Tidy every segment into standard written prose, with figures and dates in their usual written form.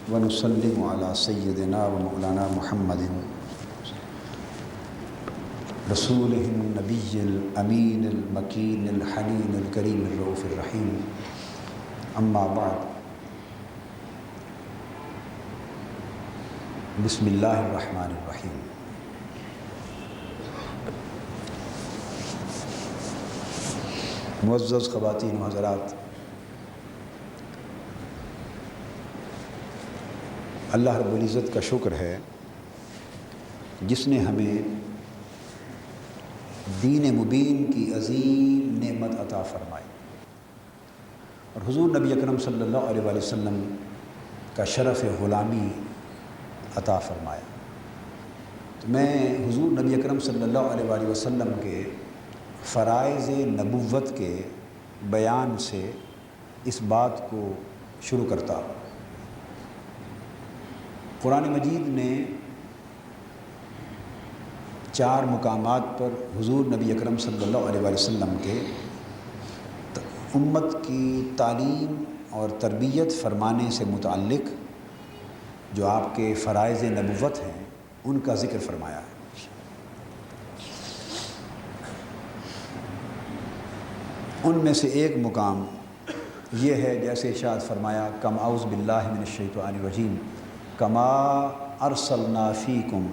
ونسلم علی سیدنا و مولانا محمد رسولہ النبی الامین المکین الحنین الکریم الرؤوف الرحیم اما بعد بسم اللہ الرحمن الرحیم۔ معزز خواتین و حضرات، اللہ رب العزت کا شکر ہے جس نے ہمیں دین مبین کی عظیم نعمت عطا فرمائی اور حضور نبی اکرم صلی اللہ علیہ وآلہ وسلم کا شرف غلامی عطا فرمایا۔ تو میں حضور نبی اکرم صلی اللہ علیہ وآلہ وسلم کے فرائض نبوت کے بیان سے اس بات کو شروع کرتا ہوں۔ قرآن مجید نے 4 مقامات پر حضور نبی اکرم صلی اللہ علیہ وآلہ وسلم کے امت کی تعلیم اور تربیت فرمانے سے متعلق جو آپ کے فرائض نبوت ہیں ان کا ذکر فرمایا ہے۔ ان میں سے ایک مقام یہ ہے جیسے ارشاد فرمایا کم اعوذ باللہ من الشیطان الرجیم کما ارسلنا فیکم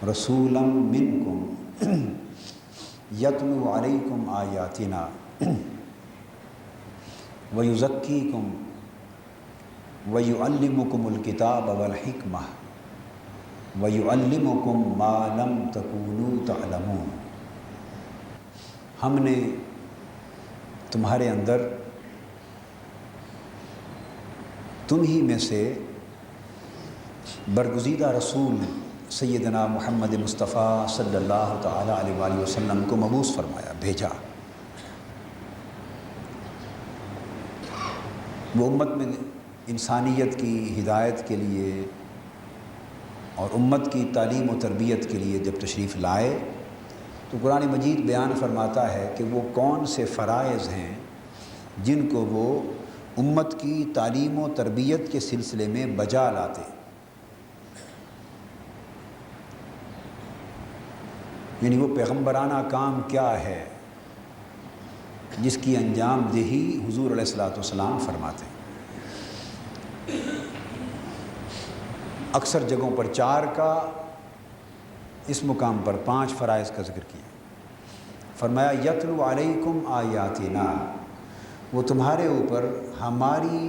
رسولا منکم یتلو علیکم آیاتنا ویزکیکم ویعلمکم الکتاب والحکمہ ویعلمکم ما لم تکونوا تعلمون۔ ہم نے تمہارے اندر تم ہی میں سے برگزیدہ رسول سیدنا محمد مصطفیٰ صلی اللہ تعالیٰ علیہ وآلہ وسلم کو مبعوث فرمایا، بھیجا۔ وہ امت میں انسانیت کی ہدایت کے لیے اور امت کی تعلیم و تربیت کے لیے جب تشریف لائے تو قرآن مجید بیان فرماتا ہے کہ وہ کون سے فرائض ہیں جن کو وہ امت کی تعلیم و تربیت کے سلسلے میں بجا لاتے ہیں۔ یعنی وہ پیغمبرانہ کام کیا ہے جس کی انجام دہی حضور علیہ الصلوۃ والسلام فرماتے ہیں۔ اکثر جگہوں پر 4 کا، اس مقام پر 5 فرائض کا ذکر کیا۔ فرمایا یتلو علیکم آیاتنا، وہ تمہارے اوپر ہماری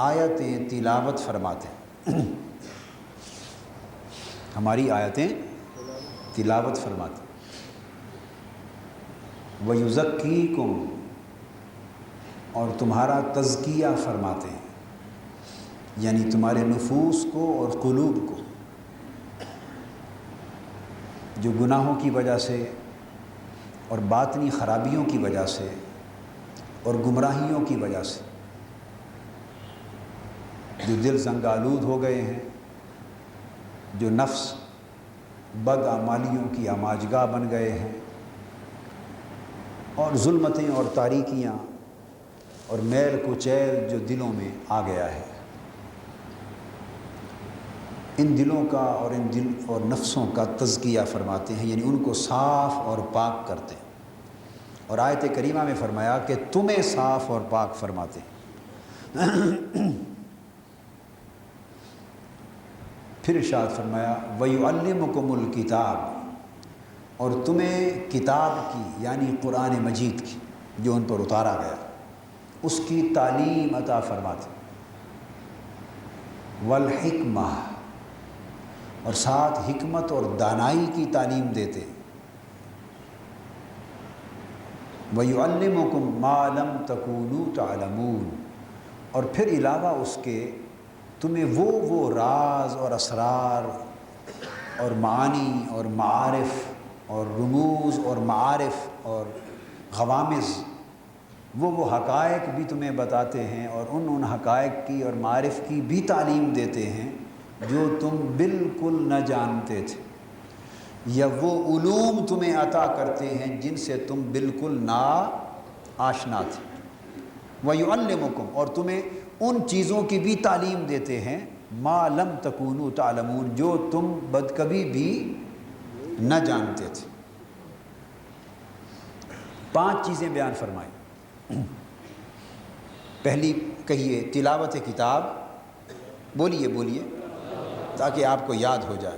آیتیں تلاوت فرماتے ہیں، ہماری آیتیں تلاوت فرماتے ہیں۔ وَيُزَكِّيكُمْ، اور تمہارا تزکیہ فرماتے ہیں، یعنی تمہارے نفوس کو اور قلوب کو جو گناہوں کی وجہ سے اور باطنی خرابیوں کی وجہ سے اور گمراہیوں کی وجہ سے جو دل زنگآلود ہو گئے ہیں، جو نفس بد اعمالیوں کی آماجگاہ بن گئے ہیں، اور ظلمتیں اور تاریکیاں اور میل کچیل جو دلوں میں آ گیا ہے، ان دلوں کا اور اور نفسوں کا تزکیہ فرماتے ہیں، یعنی ان کو صاف اور پاک کرتے ہیں۔ اور آیت کریمہ میں فرمایا کہ تمہیں صاف اور پاک فرماتے ہیں۔ پھر ارشاد فرمایا وَيُعَلِّمُكُمُ الْكِتَابَ، اور تمہیں کتاب کی یعنی قرآن مجید کی جو ان پر اتارا گیا اس کی تعلیم عطا فرماتے، والحکمہ، اور ساتھ حکمت اور دانائی کی تعلیم دیتے، وَيُعَلِّمُكُم مَّا لَمْ تَكُونُوا تَعْلَمُونَ، اور پھر علاوہ اس کے تمہیں وہ راز اور اسرار اور معانی اور معارف اور رموز اور معارف اور غوامض، وہ حقائق بھی تمہیں بتاتے ہیں اور ان حقائق کی اور معارف کی بھی تعلیم دیتے ہیں جو تم بالکل نہ جانتے تھے، یا وہ علوم تمہیں عطا کرتے ہیں جن سے تم بالکل نا آشنا تھے۔ وَيُعَلِّمُكُمْ، اور تمہیں ان چیزوں کی بھی تعلیم دیتے ہیں ما لم تکونوا تعلمون، جو تم کبھی بھی نہ جانتے تھے۔ 5 چیزیں بیان فرمائی۔ پہلی کہیے تلاوت کتاب، بولیے بولیے تاکہ آپ کو یاد ہو جائے۔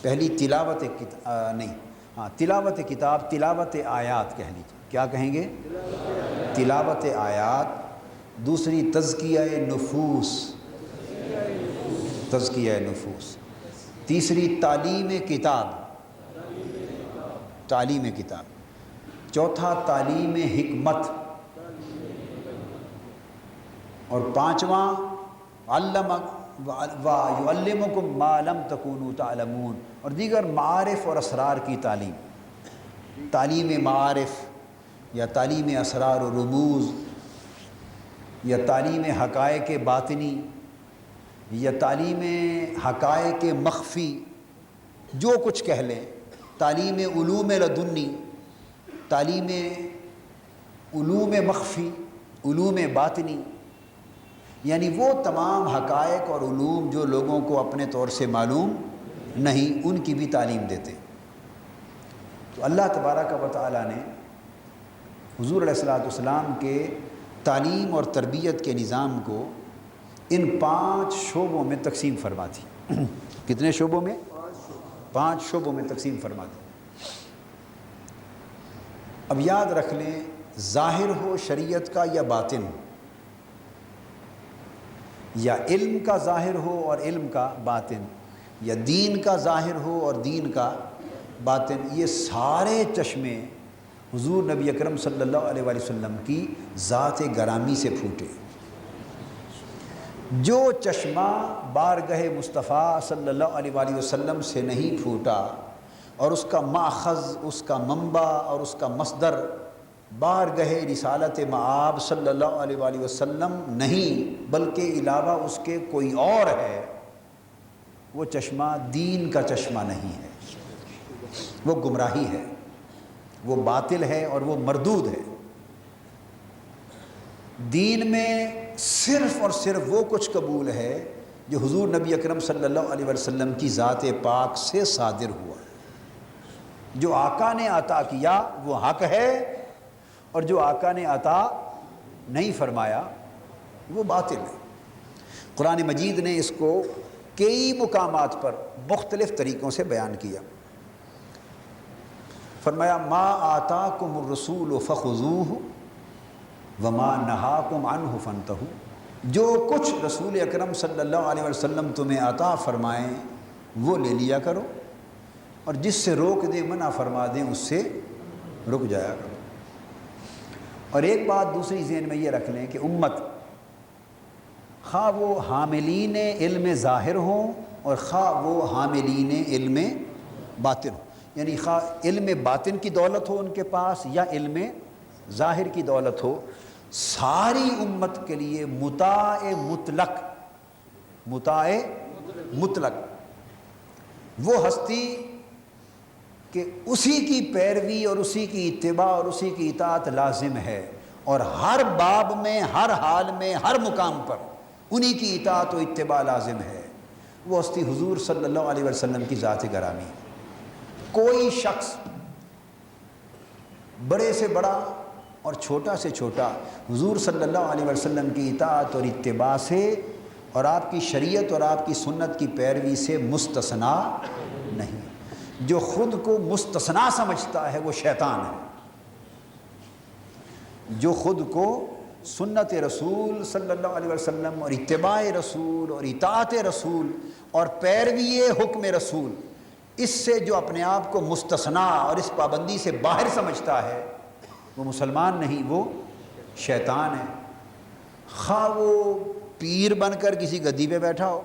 پہلی تلاوت تلاوت کتاب، تلاوت آیات کہہ لیجیے، کیا کہیں گے؟ تلاوت آیات۔ دوسری تزکیہ نفوس، تزکیہ نفوس۔ تیسری تعلیم کتاب، تعلیم کتاب۔ چوتھا تعلیم حکمت، اور 5واں وَيُعَلِّمُكُم مَّا لَمْ تَكُونُوا تَعْلَمُونَ، اور دیگر معارف اور اسرار کی تعلیم۔ تعلیم معارف یا تعلیم اسرار و رموز یا تعلیم حقائق باطنی یا تعلیم حقائق مخفی، جو کچھ کہہ لیں، تعلیم علوم لدنی، تعلیم علوم مخفی، علوم باطنی، یعنی وہ تمام حقائق اور علوم جو لوگوں کو اپنے طور سے معلوم نہیں، ان کی بھی تعلیم دیتے۔ تو اللہ تبارک و تعالیٰ نے حضور علیہ الصلوۃ والسلام کے تعلیم اور تربیت کے نظام کو ان 5 شعبوں میں تقسیم فرما دی۔ کتنے شعبوں میں؟ 5 شعبوں میں تقسیم فرما دی۔ اب یاد رکھ لیں، ظاہر ہو شریعت کا یا باطن، یا علم کا ظاہر ہو اور علم کا باطن، یا دین کا ظاہر ہو اور دین کا باطن، یہ سارے چشمے حضور نبی اکرم صلی اللہ علیہ وآلہ وسلم کی ذات گرامی سے پھوٹے۔ جو چشمہ بارگاہ مصطفیٰ صلی اللہ علیہ وآلہ وسلم سے نہیں پھوٹا، اور اس کا ماخذ، اس کا منبع اور اس کا مصدر بارگاہ رسالت مآب صلی اللہ علیہ وآلہ وسلم نہیں، بلکہ علاوہ اس کے کوئی اور ہے، وہ چشمہ دین کا چشمہ نہیں ہے، وہ گمراہی ہے، وہ باطل ہے اور وہ مردود ہے۔ دین میں صرف اور صرف وہ کچھ قبول ہے جو حضور نبی اکرم صلی اللہ علیہ وسلم کی ذات پاک سے صادر ہوا۔ جو آقا نے عطا کیا وہ حق ہے، اور جو آقا نے عطا نہیں فرمایا وہ باطل ہے۔ قرآن مجید نے اس کو کئی مقامات پر مختلف طریقوں سے بیان کیا۔ فرمایا ما آتاکم الرسول فخذوہ وما نہاکم عنہ فانتہوا، جو کچھ رسول اکرم صلی اللہ علیہ وسلم تمہیں عطا فرمائیں وہ لے لیا کرو، اور جس سے روک دیں، منع فرما دیں، اس سے رک جایا کرو۔ اور ایک بات دوسری ذہن میں یہ رکھ لیں کہ امت، خواہ وہ حاملین علم ظاہر ہوں اور خواہ وہ حاملین علم باطن ہوں، یعنی خواہ علم باطن کی دولت ہو ان کے پاس یا علم ظاہر کی دولت ہو، ساری امت کے لیے مطاع مطلق، مطاع مطلق وہ ہستی کہ اسی کی پیروی اور اسی کی اتباع اور اسی کی اطاعت لازم ہے، اور ہر باب میں، ہر حال میں، ہر مقام پر انہی کی اطاعت و اتباع لازم ہے۔ وہ ہستی حضور صلی اللہ علیہ وسلم کی ذات گرامی ہے۔ کوئی شخص بڑے سے بڑا اور چھوٹا سے چھوٹا حضور صلی اللہ علیہ وسلم کی اطاعت اور اتباع سے اور آپ کی شریعت اور آپ کی سنت کی پیروی سے مستثنا نہیں۔ جو خود کو مستثنا سمجھتا ہے وہ شیطان ہے۔ جو خود کو سنت رسول صلی اللہ علیہ وسلم اور اتباع رسول اور اطاعت رسول اور پیروی حکم رسول، اس سے جو اپنے آپ کو مستثنا اور اس پابندی سے باہر سمجھتا ہے وہ مسلمان نہیں، وہ شیطان ہے۔ خواہ وہ پیر بن کر کسی گدی پہ بیٹھا ہو،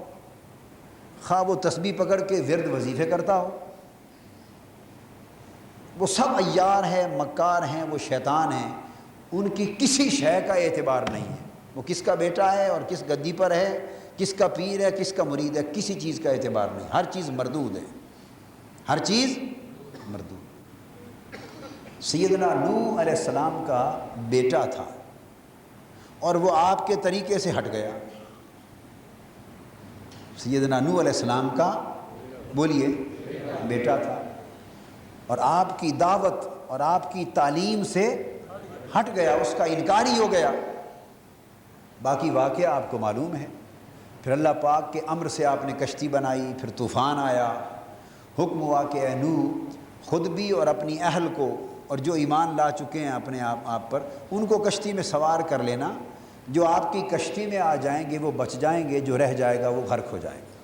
خواہ وہ تسبیح پکڑ کے ورد وظیفے کرتا ہو، وہ سب عیار ہیں، مکار ہیں، وہ شیطان ہیں۔ ان کی کسی شے کا اعتبار نہیں ہے، وہ کس کا بیٹا ہے اور کس گدی پر ہے، کس کا پیر ہے، کس کا مرید ہے، کسی چیز کا اعتبار نہیں، ہر چیز مردود ہے، ہر چیز مردود۔ سیدنا نوح علیہ السلام کا بیٹا تھا اور وہ آپ کے طریقے سے ہٹ گیا، سیدنا نوح علیہ السلام کا بولیے بیٹا تھا، اور آپ کی دعوت اور آپ کی تعلیم سے ہٹ گیا، اس کا انکار ہی ہو گیا۔ باقی واقعہ آپ کو معلوم ہے۔ پھر اللہ پاک کے امر سے آپ نے کشتی بنائی، پھر طوفان آیا، حکم ہوا کہ اے نوح خود بھی اور اپنی اہل کو اور جو ایمان لا چکے ہیں اپنے آپ پر ان کو کشتی میں سوار کر لینا، جو آپ کی کشتی میں آ جائیں گے وہ بچ جائیں گے، جو رہ جائے گا وہ غرق ہو جائے گا۔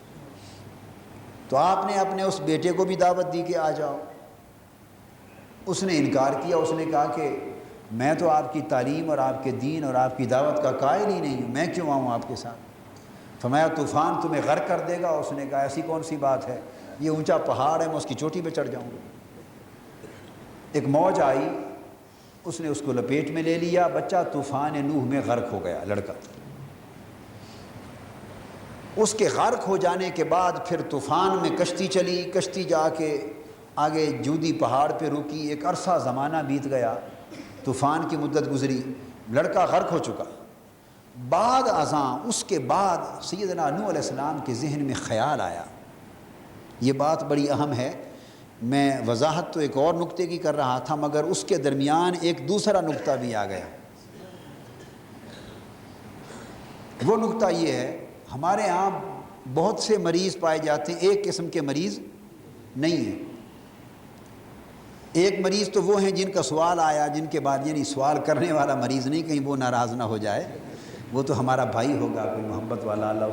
تو آپ نے اپنے اس بیٹے کو بھی دعوت دی کہ آ جاؤ، اس نے انکار کیا، اس نے کہا کہ میں تو آپ کی تعلیم اور آپ کے دین اور آپ کی دعوت کا قائل ہی نہیں ہوں، میں کیوں آؤں آپ کے ساتھ؟ فرمایا طوفان تمہیں غرق کر دے گا۔ اس نے کہا ایسی کون سی بات ہے، یہ اونچا پہاڑ ہے، میں اس کی چوٹی پہ چڑھ جاؤں گا۔ ایک موج آئی، اس نے اس کو لپیٹ میں لے لیا، بچہ طوفان نوح میں غرق ہو گیا، لڑکا۔ اس کے غرق ہو جانے کے بعد پھر طوفان میں کشتی چلی، کشتی جا کے آگے جودی پہاڑ پہ رکی، ایک عرصہ زمانہ بیت گیا، طوفان کی مدت گزری، لڑکا غرق ہو چکا۔ بعد ازاں اس کے بعد سیدنا نوح علیہ السلام کے ذہن میں خیال آیا، یہ بات بڑی اہم ہے، میں وضاحت تو ایک اور نقطے کی کر رہا تھا مگر اس کے درمیان ایک دوسرا نقطہ بھی آ گیا۔ وہ نقطہ یہ ہے، ہمارے ہاں بہت سے مریض پائے جاتے ہیں، ایک قسم کے مریض نہیں ہیں۔ ایک مریض تو وہ ہیں جن کا سوال آیا، جن کے بعد یعنی سوال کرنے والا مریض نہیں، کہیں وہ ناراض نہ ہو جائے، وہ تو ہمارا بھائی ہوگا، کوئی محبت والا، اللہ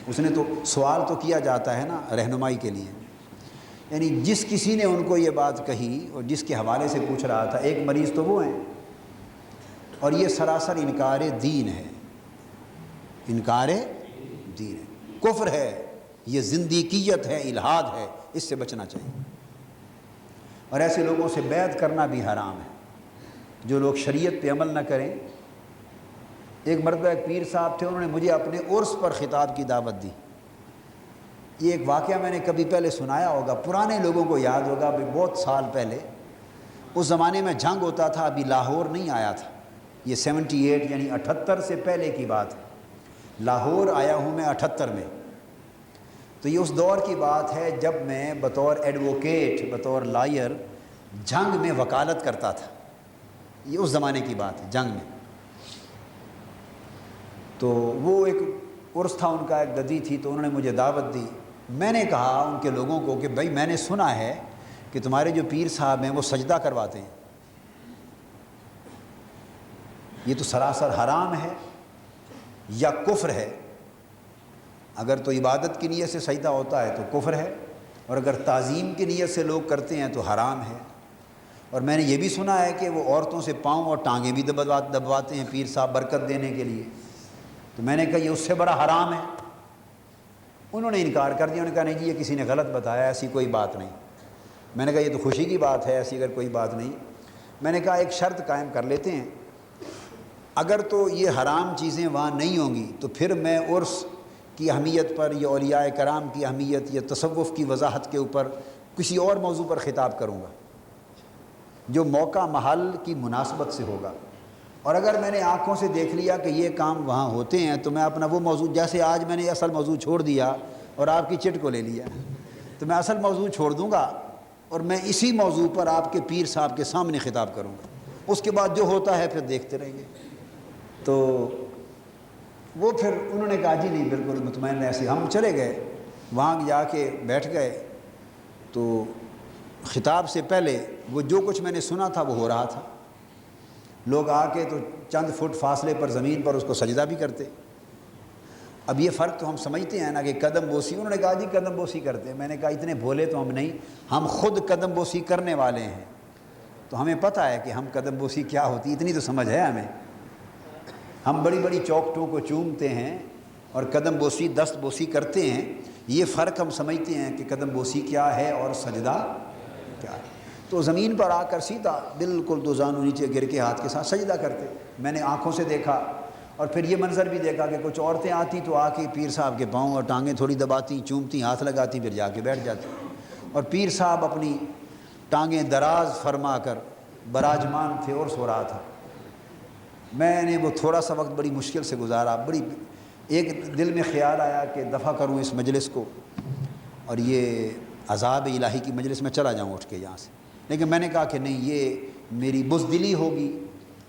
اس نے تو سوال تو کیا جاتا ہے نا رہنمائی کے لیے، یعنی جس کسی نے ان کو یہ بات کہی اور جس کے حوالے سے پوچھ رہا تھا، ایک مریض تو وہ ہیں، اور یہ سراسر انکار دین ہے، انکار دین ہے، کفر ہے، یہ زندیقیت ہے، الحاد ہے، اس سے بچنا چاہیے، اور ایسے لوگوں سے بیعت کرنا بھی حرام ہے، جو لوگ شریعت پہ عمل نہ کریں۔ ایک مرتبہ ایک پیر صاحب تھے، انہوں نے مجھے اپنے عرس پر خطاب کی دعوت دی۔ یہ ایک واقعہ میں نے کبھی پہلے سنایا ہوگا، پرانے لوگوں کو یاد ہوگا، بہت سال پہلے، اس زمانے میں جنگ ہوتا تھا، ابھی لاہور نہیں آیا تھا، یہ 78 یعنی 78 سے پہلے کی بات ہے، لاہور آیا ہوں میں 78 میں، تو یہ اس دور کی بات ہے جب میں بطور ایڈوکیٹ، بطور لائر جنگ میں وکالت کرتا تھا، یہ اس زمانے کی بات ہے، جنگ میں۔ تو وہ ایک عرس تھا ان کا، ایک ددی تھی، تو انہوں نے مجھے دعوت دی۔ میں نے کہا ان کے لوگوں کو کہ بھائی میں نے سنا ہے کہ تمہارے جو پیر صاحب ہیں وہ سجدہ کرواتے ہیں، یہ تو سراسر حرام ہے یا کفر ہے، اگر تو عبادت کی نیت سے سجدہ ہوتا ہے تو کفر ہے، اور اگر تعظیم کی نیت سے لوگ کرتے ہیں تو حرام ہے، اور میں نے یہ بھی سنا ہے کہ وہ عورتوں سے پاؤں اور ٹانگیں بھی دبواتے ہیں پیر صاحب برکت دینے کے لیے، تو میں نے کہا یہ اس سے بڑا حرام ہے۔ انہوں نے انکار کر دیا، انہوں نے کہا نہیں جی یہ کسی نے غلط بتایا، ایسی کوئی بات نہیں۔ میں نے کہا یہ تو خوشی کی بات ہے، ایسی اگر کوئی بات نہیں۔ میں نے کہا ایک شرط قائم کر لیتے ہیں، اگر تو یہ حرام چیزیں وہاں نہیں ہوں گی تو پھر میں عرس کی اہمیت پر یا اولیاء کرام کی اہمیت یا تصوف کی وضاحت کے اوپر کسی اور موضوع پر خطاب کروں گا جو موقع محل کی مناسبت سے ہوگا، اور اگر میں نے آنکھوں سے دیکھ لیا کہ یہ کام وہاں ہوتے ہیں تو میں اپنا وہ موضوع، جیسے آج میں نے اصل موضوع چھوڑ دیا اور آپ کی چٹ کو لے لیا، تو میں اصل موضوع چھوڑ دوں گا اور میں اسی موضوع پر آپ کے پیر صاحب کے سامنے خطاب کروں گا، اس کے بعد جو ہوتا ہے پھر دیکھتے رہیں گے۔ تو وہ پھر انہوں نے کہا جی نہیں بالکل مطمئن ایسے، ہم چلے گئے وہاں جا کے بیٹھ گئے، تو خطاب سے پہلے وہ جو کچھ میں نے سنا تھا وہ ہو رہا تھا، لوگ آ کے تو چند فٹ فاصلے پر زمین پر اس کو سجدہ بھی کرتے۔ اب یہ فرق تو ہم سمجھتے ہیں نا کہ قدم بوسی، انہوں نے کہا جی قدم بوسی کرتے ہیں، میں نے کہا اتنے بھولے تو ہم نہیں، ہم خود قدم بوسی کرنے والے ہیں، تو ہمیں پتہ ہے کہ ہم قدم بوسی کیا ہوتی، اتنی تو سمجھ ہے ہمیں، ہم بڑی بڑی چوکٹوں کو چومتے ہیں اور قدم بوسی دست بوسی کرتے ہیں، یہ فرق ہم سمجھتے ہیں کہ قدم بوسی کیا ہے اور سجدہ کیا ہے۔ تو زمین پر آ کر سیدھا بالکل دو زانو نیچے گر کے ہاتھ کے ساتھ سجدہ کرتے، میں نے آنکھوں سے دیکھا، اور پھر یہ منظر بھی دیکھا کہ کچھ عورتیں آتی تو آ کے پیر صاحب کے پاؤں اور ٹانگیں تھوڑی دباتی، چومتی، ہاتھ لگاتی، پھر جا کے بیٹھ جاتی، اور پیر صاحب اپنی ٹانگیں دراز فرما کر براجمان تھے اور سو رہا تھا۔ میں نے وہ تھوڑا سا وقت بڑی مشکل سے گزارا، بڑی ایک دل میں خیال آیا کہ دفع کروں اس مجلس کو اور یہ عذاب الہی کی مجلس میں چلا جاؤں اٹھ کے یہاں سے، لیکن میں نے کہا کہ نہیں، یہ میری بزدلی ہوگی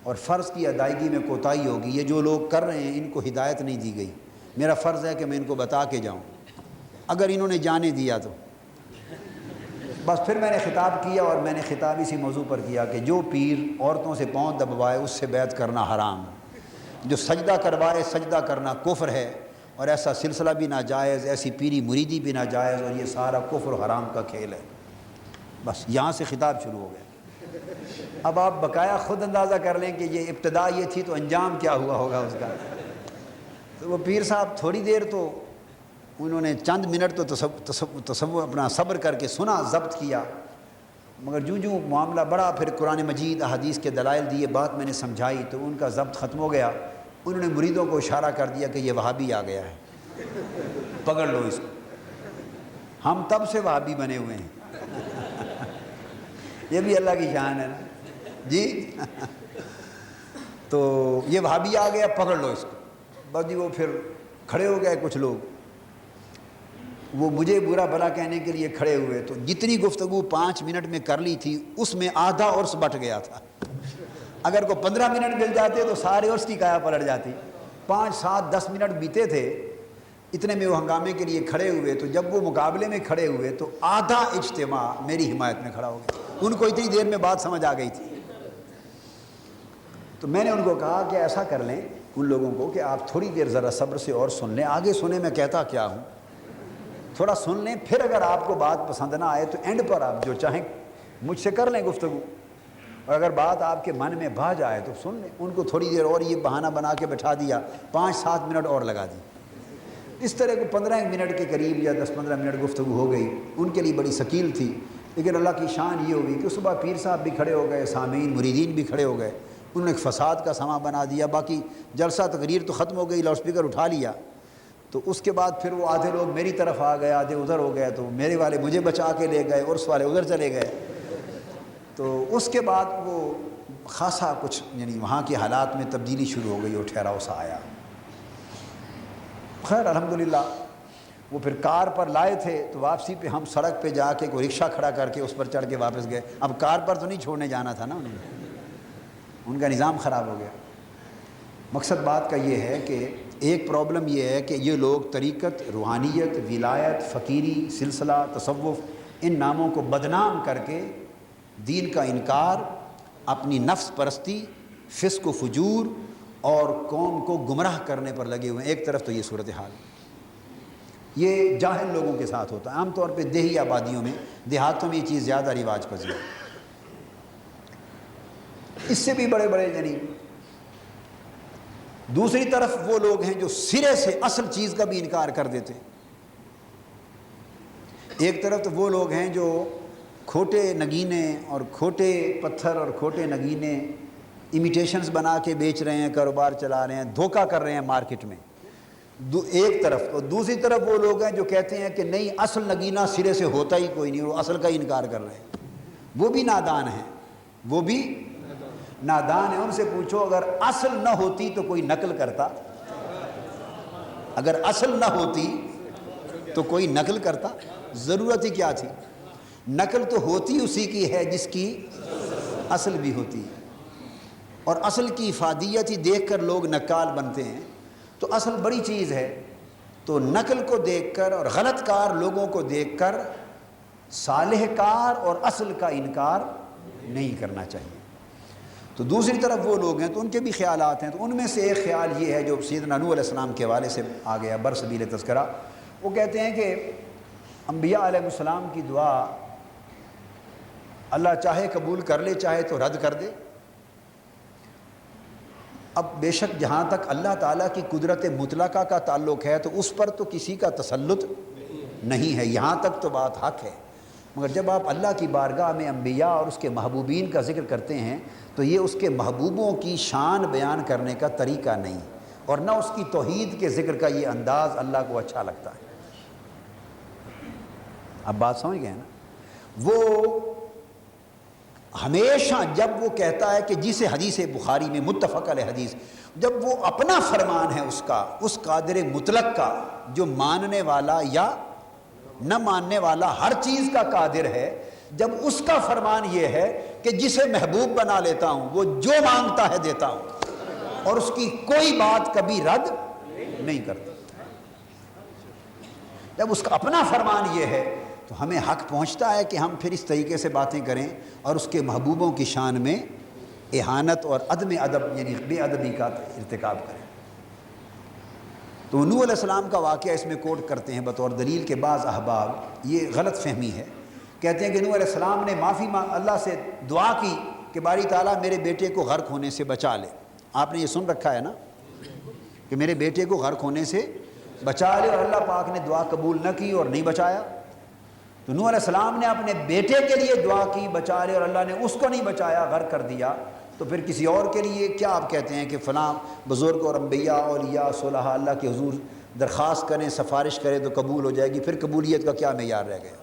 اور فرض کی ادائیگی میں کوتاہی ہوگی۔ یہ جو لوگ کر رہے ہیں ان کو ہدایت نہیں دی گئی، میرا فرض ہے کہ میں ان کو بتا کے جاؤں، اگر انہوں نے جانے دیا تو۔ بس پھر میں نے خطاب کیا، اور میں نے خطاب اسی موضوع پر کیا کہ جو پیر عورتوں سے پاؤں دبوائے اس سے بیعت کرنا حرام، جو سجدہ کروائے سجدہ کرنا کفر ہے، اور ایسا سلسلہ بھی ناجائز، ایسی پیری مریدی بھی ناجائز، اور یہ سارا کفر و حرام کا کھیل ہے۔ بس یہاں سے خطاب شروع ہو گیا۔ اب آپ بقایا خود اندازہ کر لیں کہ یہ ابتدا یہ تھی تو انجام کیا ہوا ہوگا اس کا۔ تو وہ پیر صاحب تھوڑی دیر تو انہوں نے چند منٹ تو تصور اپنا صبر کر کے سنا، ضبط کیا، مگر جو معاملہ بڑا، پھر قرآن مجید احادیث کے دلائل دیے، بات میں نے سمجھائی تو ان کا ضبط ختم ہو گیا۔ انہوں نے مریدوں کو اشارہ کر دیا کہ یہ وہابی آ گیا ہے، پکڑ لو اس کو۔ ہم تب سے وہابی بنے ہوئے ہیں یہ بھی اللہ کی شان ہے نا جی تو یہ وہابی آ گیا، پکڑ لو اس کو۔ بس جی وہ پھر کھڑے ہو گئے کچھ لوگ، وہ مجھے برا بھلا کہنے کے لیے کھڑے ہوئے، تو جتنی گفتگو 5 منٹ میں کر لی تھی اس میں آدھا عرص بٹ گیا تھا۔ اگر کو 15 منٹ مل جاتے تو سارے عرص کی کایا پلٹ جاتی۔ 5 7 10 منٹ بیتے تھے، اتنے میں وہ ہنگامے کے لیے کھڑے ہوئے، تو جب وہ مقابلے میں کھڑے ہوئے تو آدھا اجتماع میری حمایت میں کھڑا ہو گیا۔ ان کو اتنی دیر میں بات سمجھ آ گئی تھی۔ تو میں نے ان کو کہا کہ ایسا کر لیں ان لوگوں کو کہ آپ تھوڑی دیر ذرا صبر سے اور سن لیں، آگے سنیں میں کہتا کیا ہوں، تھوڑا سن لیں، پھر اگر آپ کو بات پسند نہ آئے تو اینڈ پر آپ جو چاہیں مجھ سے کر لیں گفتگو، اور اگر بات آپ کے من میں بھا جائے تو سن لیں۔ ان کو تھوڑی دیر اور یہ بہانہ بنا کے بٹھا دیا، 5 7 منٹ اور لگا دی۔ اس طرح کو 15 منٹ کے قریب یا 10 15 منٹ گفتگو ہو گئی۔ ان کے لیے بڑی ثقیل تھی، لیکن اللہ کی شان یہ ہوئی کہ صبح پیر صاحب بھی کھڑے ہو گئے، سامعین مریدین بھی کھڑے ہو گئے، انہوں نے ایک فساد کا سما بنا دیا۔ باقی جلسہ تقریر تو ختم ہو گئی، لاؤڈ اسپیکر اٹھا لیا، تو اس کے بعد پھر وہ آدھے لوگ میری طرف آ گئے، آدھے ادھر ہو گئے، تو میرے والے مجھے بچا کے لے گئے، عرس والے ادھر چلے گئے۔ تو اس کے بعد وہ خاصا کچھ یعنی وہاں کے حالات میں تبدیلی شروع ہو گئی اور ٹھہراؤ سا آیا۔ خیر الحمدللہ وہ پھر کار پر لائے تھے، تو واپسی پہ ہم سڑک پہ جا کے کوئی رکشہ کھڑا کر کے اس پر چڑھ کے واپس گئے۔ اب کار پر تو نہیں چھوڑنے جانا تھا نا انہوں نے، ان کا نظام خراب ہو گیا۔ مقصد بات کا یہ ہے کہ ایک پرابلم یہ ہے کہ یہ لوگ طریقت، روحانیت، ولایت، فقیری، سلسلہ، تصوف، ان ناموں کو بدنام کر کے دین کا انکار، اپنی نفس پرستی، فسق و فجور اور قوم کو گمراہ کرنے پر لگے ہوئے ہیں۔ ایک طرف تو یہ صورتحال یہ جاہل لوگوں کے ساتھ ہوتا ہے، عام طور پہ دیہی آبادیوں میں، دیہاتوں میں یہ چیز زیادہ رواج پذیر ہے۔ اس سے بھی بڑے بڑے یعنی دوسری طرف وہ لوگ ہیں جو سرے سے اصل چیز کا بھی انکار کر دیتے ہیں۔ ایک طرف تو وہ لوگ ہیں جو کھوٹے نگینے اور کھوٹے پتھر اور کھوٹے نگینے امیٹیشنز بنا کے بیچ رہے ہیں، کاروبار چلا رہے ہیں، دھوکہ کر رہے ہیں مارکیٹ میں ایک طرف، اور دوسری طرف وہ لوگ ہیں جو کہتے ہیں کہ نہیں اصل نگینہ سرے سے ہوتا ہی کوئی نہیں، وہ اصل کا انکار کر رہے ہیں۔ وہ بھی نادان ہیں، وہ بھی نادان ہیں۔ ان سے پوچھو اگر اصل نہ ہوتی تو کوئی نقل کرتا؟ اگر اصل نہ ہوتی تو کوئی نقل کرتا؟ ضرورت ہی کیا تھی؟ نقل تو ہوتی اسی کی ہے جس کی اصل بھی ہوتی ہے، اور اصل کی افادیت ہی دیکھ کر لوگ نقال بنتے ہیں۔ تو اصل بڑی چیز ہے، تو نقل کو دیکھ کر اور غلط کار لوگوں کو دیکھ کر صالح کار اور اصل کا انکار نہیں کرنا چاہیے۔ تو دوسری طرف وہ لوگ ہیں تو ان کے بھی خیالات ہیں، تو ان میں سے ایک خیال یہ ہے جو سیدنا نوح علیہ السلام کے حوالے سے آ گیا برسبیل تذکرہ۔ وہ کہتے ہیں کہ انبیاء علیہ السلام کی دعا اللہ چاہے قبول کر لے، چاہے تو رد کر دے۔ اب بے شک جہاں تک اللہ تعالیٰ کی قدرت مطلقہ کا تعلق ہے تو اس پر تو کسی کا تسلط نہیں ہے، یہاں تک تو بات حق ہے۔ مگر جب آپ اللہ کی بارگاہ میں انبیاء اور اس کے محبوبین کا ذکر کرتے ہیں تو یہ اس کے محبوبوں کی شان بیان کرنے کا طریقہ نہیں، اور نہ اس کی توحید کے ذکر کا یہ انداز اللہ کو اچھا لگتا ہے۔ اب بات سمجھ گئے نا؟ وہ ہمیشہ جب وہ کہتا ہے کہ جسے حدیث بخاری میں متفق علیہ حدیث، جب وہ اپنا فرمان ہے اس کا، اس قادر مطلق کا جو ماننے والا یا نہ ماننے والا ہر چیز کا قادر ہے، جب اس کا فرمان یہ ہے کہ جسے محبوب بنا لیتا ہوں وہ جو مانگتا ہے دیتا ہوں، اور اس کی کوئی بات کبھی رد نہیں کرتا، جب اس کا اپنا فرمان یہ ہے تو ہمیں حق پہنچتا ہے کہ ہم پھر اس طریقے سے باتیں کریں اور اس کے محبوبوں کی شان میں اہانت اور عدم ادب یعنی بے ادبی کا ارتکاب کریں۔ تو نوح علیہ السلام کا واقعہ اس میں کوٹ کرتے ہیں بطور دلیل کے بعض احباب، یہ غلط فہمی ہے، کہتے ہیں کہ نوح علیہ السلام نے اللہ سے دعا کی کہ باری تعالیٰ میرے بیٹے کو غرق ہونے سے بچا لے۔ آپ نے یہ سن رکھا ہے نا کہ میرے بیٹے کو غرق ہونے سے بچا لے، اور اللہ پاک نے دعا قبول نہ کی اور نہیں بچایا۔ تو نوح علیہ السلام نے اپنے بیٹے کے لیے دعا کی بچا لے، اور اللہ نے اس کو نہیں بچایا، غرق کر دیا، تو پھر کسی اور کے لیے کیا آپ کہتے ہیں کہ فلاں بزرگ اور انبیاء اولیاء صلحاء اللہ کے حضور درخواست کریں، سفارش کریں تو قبول ہو جائے گی، پھر قبولیت کا کیا معیار رہ گیا؟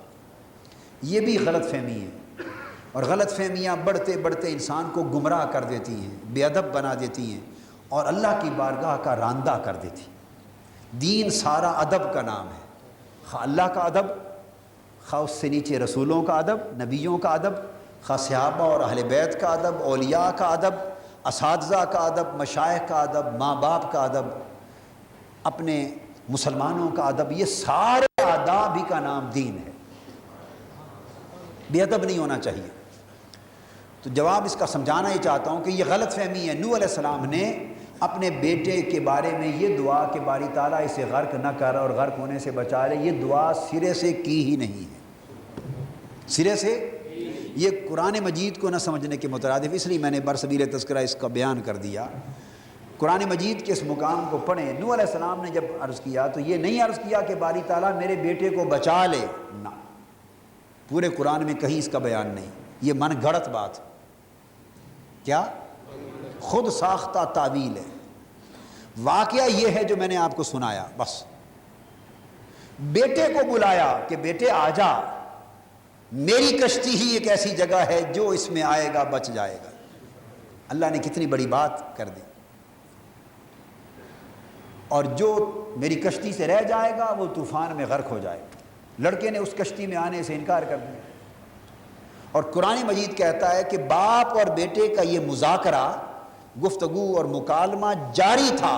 یہ بھی غلط فہمی ہے، اور غلط فہمیاں بڑھتے بڑھتے انسان کو گمراہ کر دیتی ہیں، بے ادب بنا دیتی ہیں، اور اللہ کی بارگاہ کا راندہ کر دیتی۔ دین سارا ادب کا نام ہے، خواہ اللہ کا ادب، خواہ اس سے نیچے رسولوں کا ادب، نبیوں کا ادب، خواہ صحابہ اور اہل بیت کا ادب، اولیاء کا ادب، اساتذہ کا ادب، مشائخ کا ادب، ماں باپ کا ادب، اپنے مسلمانوں کا ادب، یہ سارے آداب ہی کا نام دین ہے۔ بے ادب نہیں ہونا چاہیے۔ تو جواب اس کا سمجھانا ہی چاہتا ہوں کہ یہ غلط فہمی ہے۔ نوح علیہ السلام نے اپنے بیٹے کے بارے میں یہ دعا کہ باری تعالیٰ اسے غرق نہ کر اور غرق ہونے سے بچا لے، یہ دعا سرے سے کی ہی نہیں ہے، سرے سے۔ یہ قرآن مجید کو نہ سمجھنے کے مترادف، اس لیے میں نے برسبیل تذکرہ اس کا بیان کر دیا۔ قرآن مجید کے اس مقام کو پڑھیں۔ نوح علیہ السلام نے جب عرض کیا تو یہ نہیں عرض کیا کہ باری تعالیٰ میرے بیٹے کو بچا لے، نہ، پورے قرآن میں کہیں اس کا بیان نہیں، یہ من گھڑت بات، کیا خود ساختہ تعویل ہے۔ واقعہ یہ ہے جو میں نے آپ کو سنایا، بس بیٹے کو بلایا کہ بیٹے آ جا، میری کشتی ہی ایک ایسی جگہ ہے جو اس میں آئے گا بچ جائے گا۔ اللہ نے کتنی بڑی بات کر دی، اور جو میری کشتی سے رہ جائے گا وہ طوفان میں غرق ہو جائے گا۔ لڑکے نے اس کشتی میں آنے سے انکار کر دیا، اور قرآن مجید کہتا ہے کہ باپ اور بیٹے کا یہ مذاکرہ، گفتگو اور مکالمہ جاری تھا۔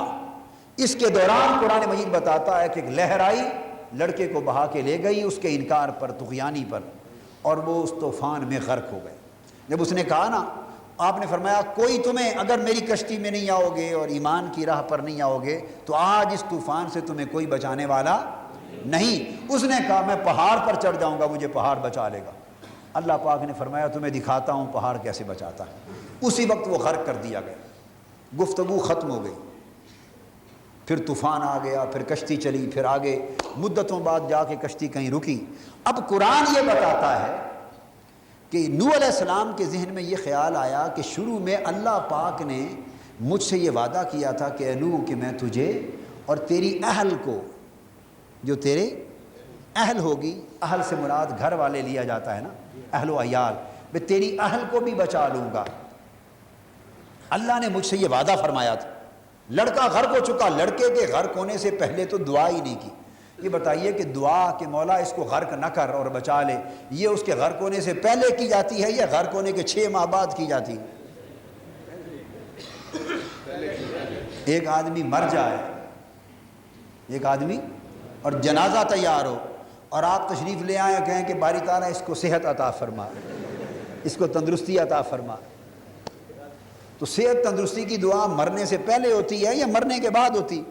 اس کے دوران قرآن مجید بتاتا ہے کہ ایک لہر آئی، لڑکے کو بہا کے لے گئی اس کے انکار پر، طغیانی پر، اور وہ اس طوفان میں غرق ہو گئے۔ جب اس نے کہا نا، آپ نے فرمایا کوئی تمہیں اگر میری کشتی میں نہیں آؤ گے اور ایمان کی راہ پر نہیں آؤ گے تو آج اس طوفان سے تمہیں کوئی بچانے والا نہیں۔ اس نے کہا میں پہاڑ پر چڑھ جاؤں گا، مجھے پہاڑ بچا لے گا۔ اللہ پاک نے فرمایا تمہیں دکھاتا ہوں پہاڑ کیسے بچاتا ہے۔ اسی وقت وہ غرق کر دیا گیا، گفتگو ختم ہو گئی، پھر طوفان آ گیا، پھر کشتی چلی، پھر آگے مدتوں بعد جا کے کشتی کہیں رکی۔ اب قرآن یہ بتاتا ہے کہ نوح علیہ السلام کے ذہن میں یہ خیال آیا کہ شروع میں اللہ پاک نے مجھ سے یہ وعدہ کیا تھا کہ اے نوح کہ میں تجھے اور تیری اہل کو، جو تیرے اہل ہوگی، اہل سے مراد گھر والے لیا جاتا ہے نا، اہل و عیال، میں تیری اہل کو بھی بچا لوں گا۔ اللہ نے مجھ سے یہ وعدہ فرمایا تھا۔ لڑکا غرق ہو چکا، لڑکے کے غرق ہونے سے پہلے تو دعا ہی نہیں کی۔ یہ بتائیے کہ دعا کہ مولا اس کو غرق نہ کر اور بچا لے، یہ اس کے غرق ہونے سے پہلے کی جاتی ہے یا غرق ہونے کے 6 ماہ بعد کی جاتی ہے؟ ایک آدمی مر جائے، ایک آدمی، اور جنازہ تیار ہو، اور آپ تشریف لے آئیں کہیں کہ باری تعالیٰ اس کو صحت عطا فرما، اس کو تندرستی عطا فرما، تو صحت تندرستی کی دعا مرنے سے پہلے ہوتی ہے یا مرنے کے بعد ہوتی؟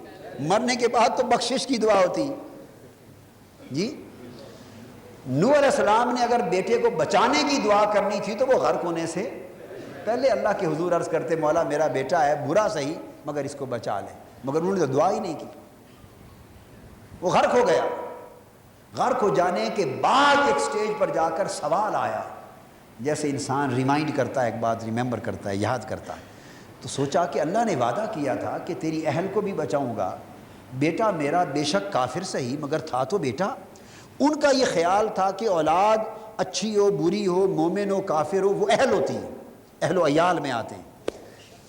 مرنے کے بعد تو بخشش کی دعا ہوتی۔ جی، نوح علیہ السلام نے اگر بیٹے کو بچانے کی دعا کرنی تھی تو وہ غرق ہونے سے پہلے اللہ کے حضور عرض کرتے مولا میرا بیٹا ہے، برا صحیح مگر اس کو بچا لے، مگر انہوں نے تو دعا ہی نہیں کی، وہ غرق ہو گیا۔ غرق ہو جانے کے بعد ایک سٹیج پر جا کر سوال آیا، جیسے انسان ریمائنڈ کرتا ہے، ایک بات ریممبر کرتا ہے، یاد کرتا ہے، تو سوچا کہ اللہ نے وعدہ کیا تھا کہ تیری اہل کو بھی بچاؤں گا، بیٹا میرا بے شک کافر صحیح مگر تھا تو بیٹا۔ ان کا یہ خیال تھا کہ اولاد اچھی ہو بری ہو مومن ہو کافر ہو وہ اہل ہوتی ہے، اہل و عیال میں آتے ہیں۔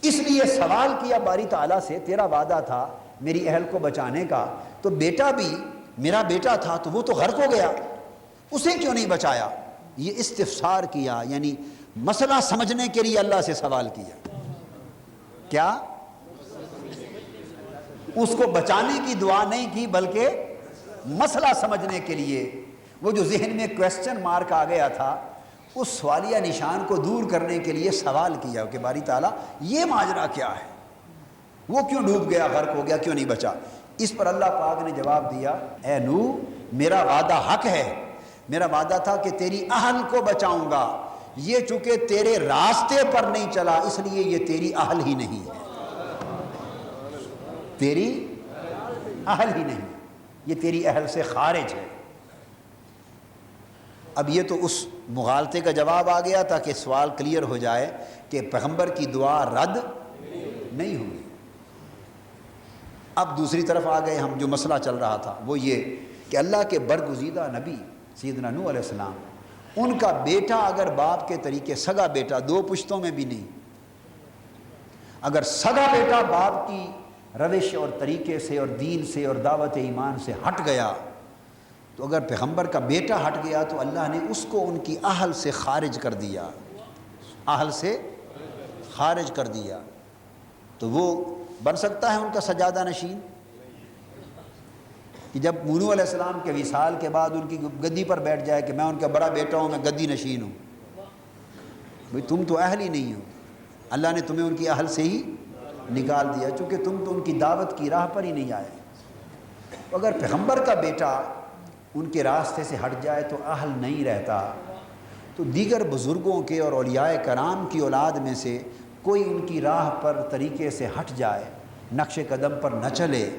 اس لیے سوال کیا باری تعالیٰ سے، تیرا وعدہ تھا میری اہل کو بچانے کا، تو بیٹا بھی میرا بیٹا تھا تو وہ تو غرق ہو گیا، اسے کیوں نہیں بچایا؟ یہ استفسار کیا، یعنی مسئلہ سمجھنے کے لیے اللہ سے سوال کیا۔ کیا؟ اس کو بچانے کی دعا نہیں کی بلکہ مسئلہ سمجھنے کے لیے، وہ جو ذہن میں کویسچن مارک آ گیا تھا اس سوالیہ نشان کو دور کرنے کے لیے سوال کیا کہ باری تعالیٰ یہ ماجرا کیا ہے، وہ کیوں ڈوب گیا غرق ہو گیا کیوں نہیں بچا؟ اس پر اللہ پاک نے جواب دیا، اے نوح میرا وعدہ حق ہے، میرا وعدہ تھا کہ تیری اہل کو بچاؤں گا، یہ چونکہ تیرے راستے پر نہیں چلا اس لیے یہ تیری اہل ہی نہیں ہے، تیری اہل ہی نہیں، یہ تیری اہل سے خارج ہے۔ اب یہ تو اس مغالطے کا جواب آ گیا تاکہ سوال کلیئر ہو جائے کہ پیغمبر کی دعا رد نہیں ہوئی۔ اب دوسری طرف آ گئے ہم، جو مسئلہ چل رہا تھا وہ یہ کہ اللہ کے برگزیدہ نبی سیدنا نوح علیہ السلام، ان کا بیٹا اگر باپ کے طریقے، سگا بیٹا، دو پشتوں میں بھی نہیں، اگر سگا بیٹا باپ کی روش اور طریقے سے اور دین سے اور دعوت ایمان سے ہٹ گیا، تو اگر پیغمبر کا بیٹا ہٹ گیا تو اللہ نے اس کو ان کی اہل سے خارج کر دیا، اہل سے خارج کر دیا، تو وہ بن سکتا ہے ان کا سجادہ نشین؟ کہ جب نوح علیہ السلام کے وصال کے بعد ان کی گدی پر بیٹھ جائے کہ میں ان کا بڑا بیٹا ہوں، میں گدی نشین ہوں؟ بھئی تم تو اہل ہی نہیں ہو، اللہ نے تمہیں ان کی اہل سے ہی نکال دیا چونکہ تم تو ان کی دعوت کی راہ پر ہی نہیں آئے۔ اگر پیغمبر کا بیٹا ان کے راستے سے ہٹ جائے تو اہل نہیں رہتا، تو دیگر بزرگوں کے اور اولیاء کرام کی اولاد میں سے کوئی ان کی راہ پر طریقے سے ہٹ جائے، نقش قدم پر نہ چلے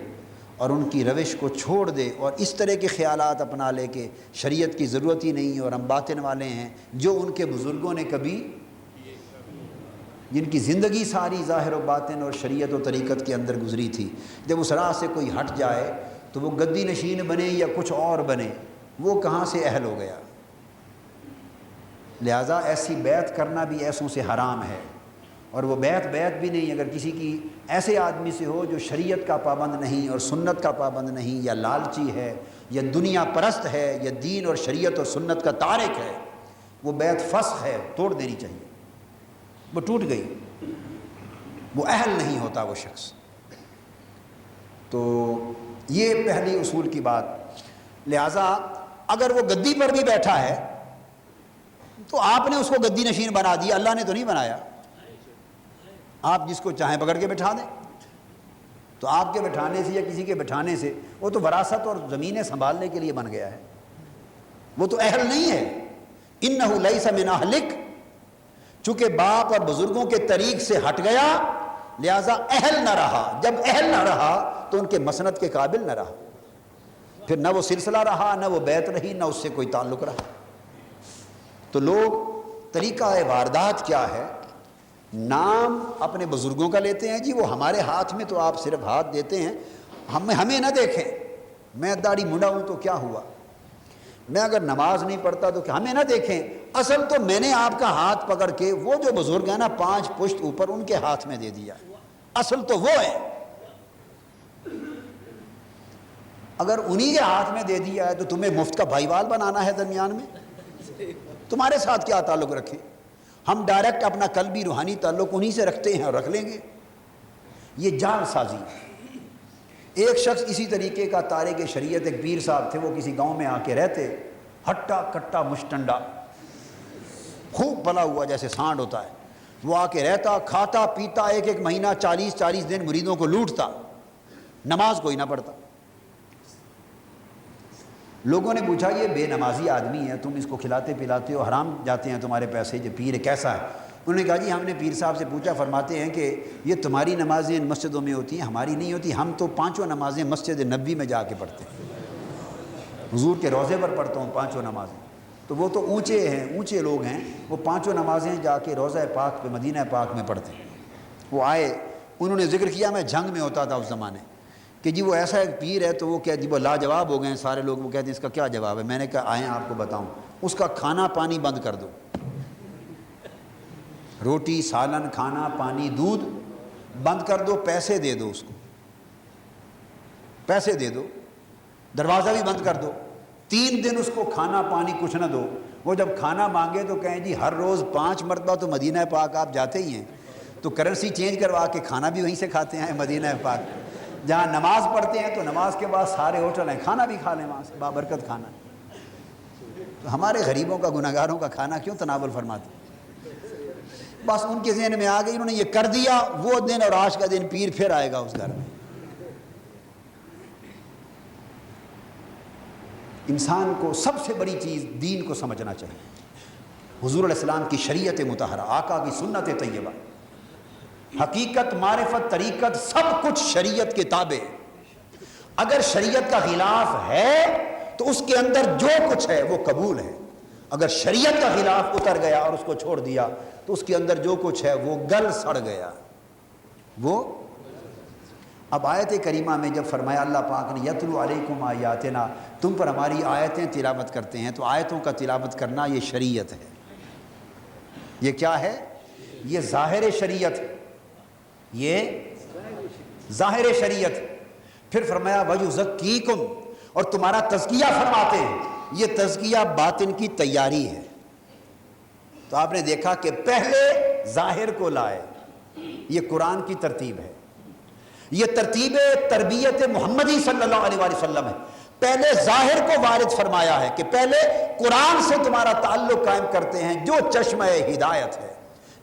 اور ان کی روش کو چھوڑ دے اور اس طرح کے خیالات اپنا لے کہ شریعت کی ضرورت ہی نہیں اور ہم باطن والے ہیں، جو ان کے بزرگوں نے کبھی، جن کی زندگی ساری ظاہر و باطن اور شریعت و طریقت کے اندر گزری تھی، جب اس راہ سے کوئی ہٹ جائے تو وہ گدی نشین بنے یا کچھ اور بنے، وہ کہاں سے اہل ہو گیا؟ لہٰذا ایسی بیعت کرنا بھی ایسوں سے حرام ہے، اور وہ بیعت بھی نہیں اگر کسی کی ایسے آدمی سے ہو جو شریعت کا پابند نہیں اور سنت کا پابند نہیں، یا لالچی ہے یا دنیا پرست ہے یا دین اور شریعت اور سنت کا تارک ہے، وہ بیعت فسخ ہے، توڑ دینی چاہیے، وہ ٹوٹ گئی، وہ اہل نہیں ہوتا وہ شخص۔ تو یہ پہلی اصول کی بات۔ لہٰذا اگر وہ گدی پر بھی بیٹھا ہے تو آپ نے اس کو گدی نشین بنا دیا، اللہ نے تو نہیں بنایا، آپ جس کو چاہیں پکڑ کے بٹھا دیں، تو آپ کے بٹھانے سے یا کسی کے بٹھانے سے وہ تو وراثت اور زمینیں سنبھالنے کے لیے بن گیا ہے، وہ تو اہل نہیں ہے۔ انہ لیس من اہلک، چونکہ باپ اور بزرگوں کے طریق سے ہٹ گیا لہٰذا اہل نہ رہا، جب اہل نہ رہا تو ان کے مسند کے قابل نہ رہا، پھر نہ وہ سلسلہ رہا نہ وہ بیعت رہی نہ اس سے کوئی تعلق رہا۔ تو لوگ طریقہ واردات کیا ہے، نام اپنے بزرگوں کا لیتے ہیں، جی وہ ہمارے ہاتھ میں تو آپ صرف ہاتھ دیتے ہیں، ہمیں نہ دیکھیں، میں داڑھی منڈا ہوں تو کیا ہوا، میں اگر نماز نہیں پڑھتا تو ہمیں نہ دیکھیں، اصل تو میں نے آپ کا ہاتھ پکڑ کے وہ جو بزرگ ہیں نا 5 پشت اوپر ان کے ہاتھ میں دے دیا، اصل تو وہ ہے، اگر انہی کے ہاتھ میں دے دیا ہے تو تمہیں مفت کا بھائی وال بنانا ہے درمیان میں، تمہارے ساتھ کیا تعلق رکھیں؟ ہم ڈائریکٹ اپنا قلبی روحانی تعلق انہی سے رکھتے ہیں اور رکھ لیں گے، یہ جال سازی۔ ایک شخص اسی طریقے کا تارک شریعت، ایک پیر صاحب تھے، وہ کسی گاؤں میں آ کے رہتے، ہٹا کٹا مشٹنڈا، خوب بلا ہوا جیسے سانڈ ہوتا ہے، وہ آ کے رہتا، کھاتا پیتا، ایک مہینہ 40 دن مریدوں کو لوٹتا، نماز کوئی نہ پڑھتا۔ لوگوں نے پوچھا یہ بے نمازی آدمی ہے، تم اس کو کھلاتے پلاتے ہو، حرام جاتے ہیں تمہارے پیسے، یہ پیر کیسا ہے؟ انہوں نے کہا جی ہم نے پیر صاحب سے پوچھا، فرماتے ہیں کہ یہ تمہاری نمازیں ان مسجدوں میں ہوتی ہیں، ہماری نہیں ہوتی، ہم تو 5 نمازیں مسجد نبوی میں جا کے پڑھتے ہیں، حضور کے روضے پر پڑھتا ہوں 5 نمازیں، تو وہ تو اونچے ہیں، اونچے لوگ ہیں، وہ 5 نمازیں جا کے روضہ پاک پہ مدینہ پاک میں پڑھتے ہیں۔ وہ آئے، انہوں نے ذکر کیا، میں جھنگ میں ہوتا تھا اس زمانے کہ جی وہ ایسا ایک پیر ہے، تو وہ کیا جی وہ لاجواب ہو گئے ہیں سارے لوگ، وہ کہتے ہیں اس کا کیا جواب ہے؟ میں نے کہا آئیں آپ کو بتاؤں، اس کا کھانا پانی بند کر دو، روٹی سالن کھانا پانی دودھ بند کر دو، پیسے دے دو، اس کو پیسے دے دو، دروازہ بھی بند کر دو، 3 دن اس کو کھانا پانی کچھ نہ دو۔ وہ جب کھانا مانگے تو کہیں جی ہر روز 5 مرتبہ تو مدینہ پاک آپ جاتے ہی ہیں، تو کرنسی چینج کروا کے کھانا بھی وہیں سے کھاتے ہیں مدینہ پاک۔ جہاں نماز پڑھتے ہیں تو نماز کے بعد سارے ہوٹل ہیں، کھانا بھی کھا لیں وہاں سے، بابرکت کھانا۔ تو ہمارے غریبوں کا گناہگاروں کا کھانا کیوں تناول فرماتے؟ بس ان کے ذہن میں آ گئی، انہوں نے یہ کر دیا، وہ دن اور آج کا دن پیر پھر آئے گا اس گھر میں۔ انسان کو سب سے بڑی چیز دین کو سمجھنا چاہیے، حضور علیہ السلام کی شریعت مطہرہ، آقا کی سنت طیبہ، حقیقت معرفت طریقت سب کچھ شریعت کے تابع۔ اگر شریعت کا خلاف ہے تو اس کے اندر جو کچھ ہے وہ قبول ہے، اگر شریعت کا خلاف اتر گیا اور اس کو چھوڑ دیا تو اس کے اندر جو کچھ ہے وہ گل سڑ گیا۔ وہ اب آیت کریمہ میں جب فرمایا اللہ پاک نے یتلو علیکم آیاتنا، تم پر ہماری آیتیں تلاوت کرتے ہیں، تو آیتوں کا تلاوت کرنا یہ شریعت ہے۔ یہ کیا ہے؟ یہ ظاہر شریعت، یہ ظاہر شریعت۔ پھر فرمایا وَيُزَكِّيكُمْ، اور تمہارا تزکیہ فرماتے ہیں، یہ تزکیہ باطن کی تیاری ہے۔ تو آپ نے دیکھا کہ پہلے ظاہر کو لائے، یہ قرآن کی ترتیب ہے، یہ ترتیب تربیت محمدی صلی اللہ علیہ وآلہ وسلم ہے۔ پہلے ظاہر کو وارد فرمایا ہے کہ پہلے قرآن سے تمہارا تعلق قائم کرتے ہیں، جو چشمہ ہدایت ہے،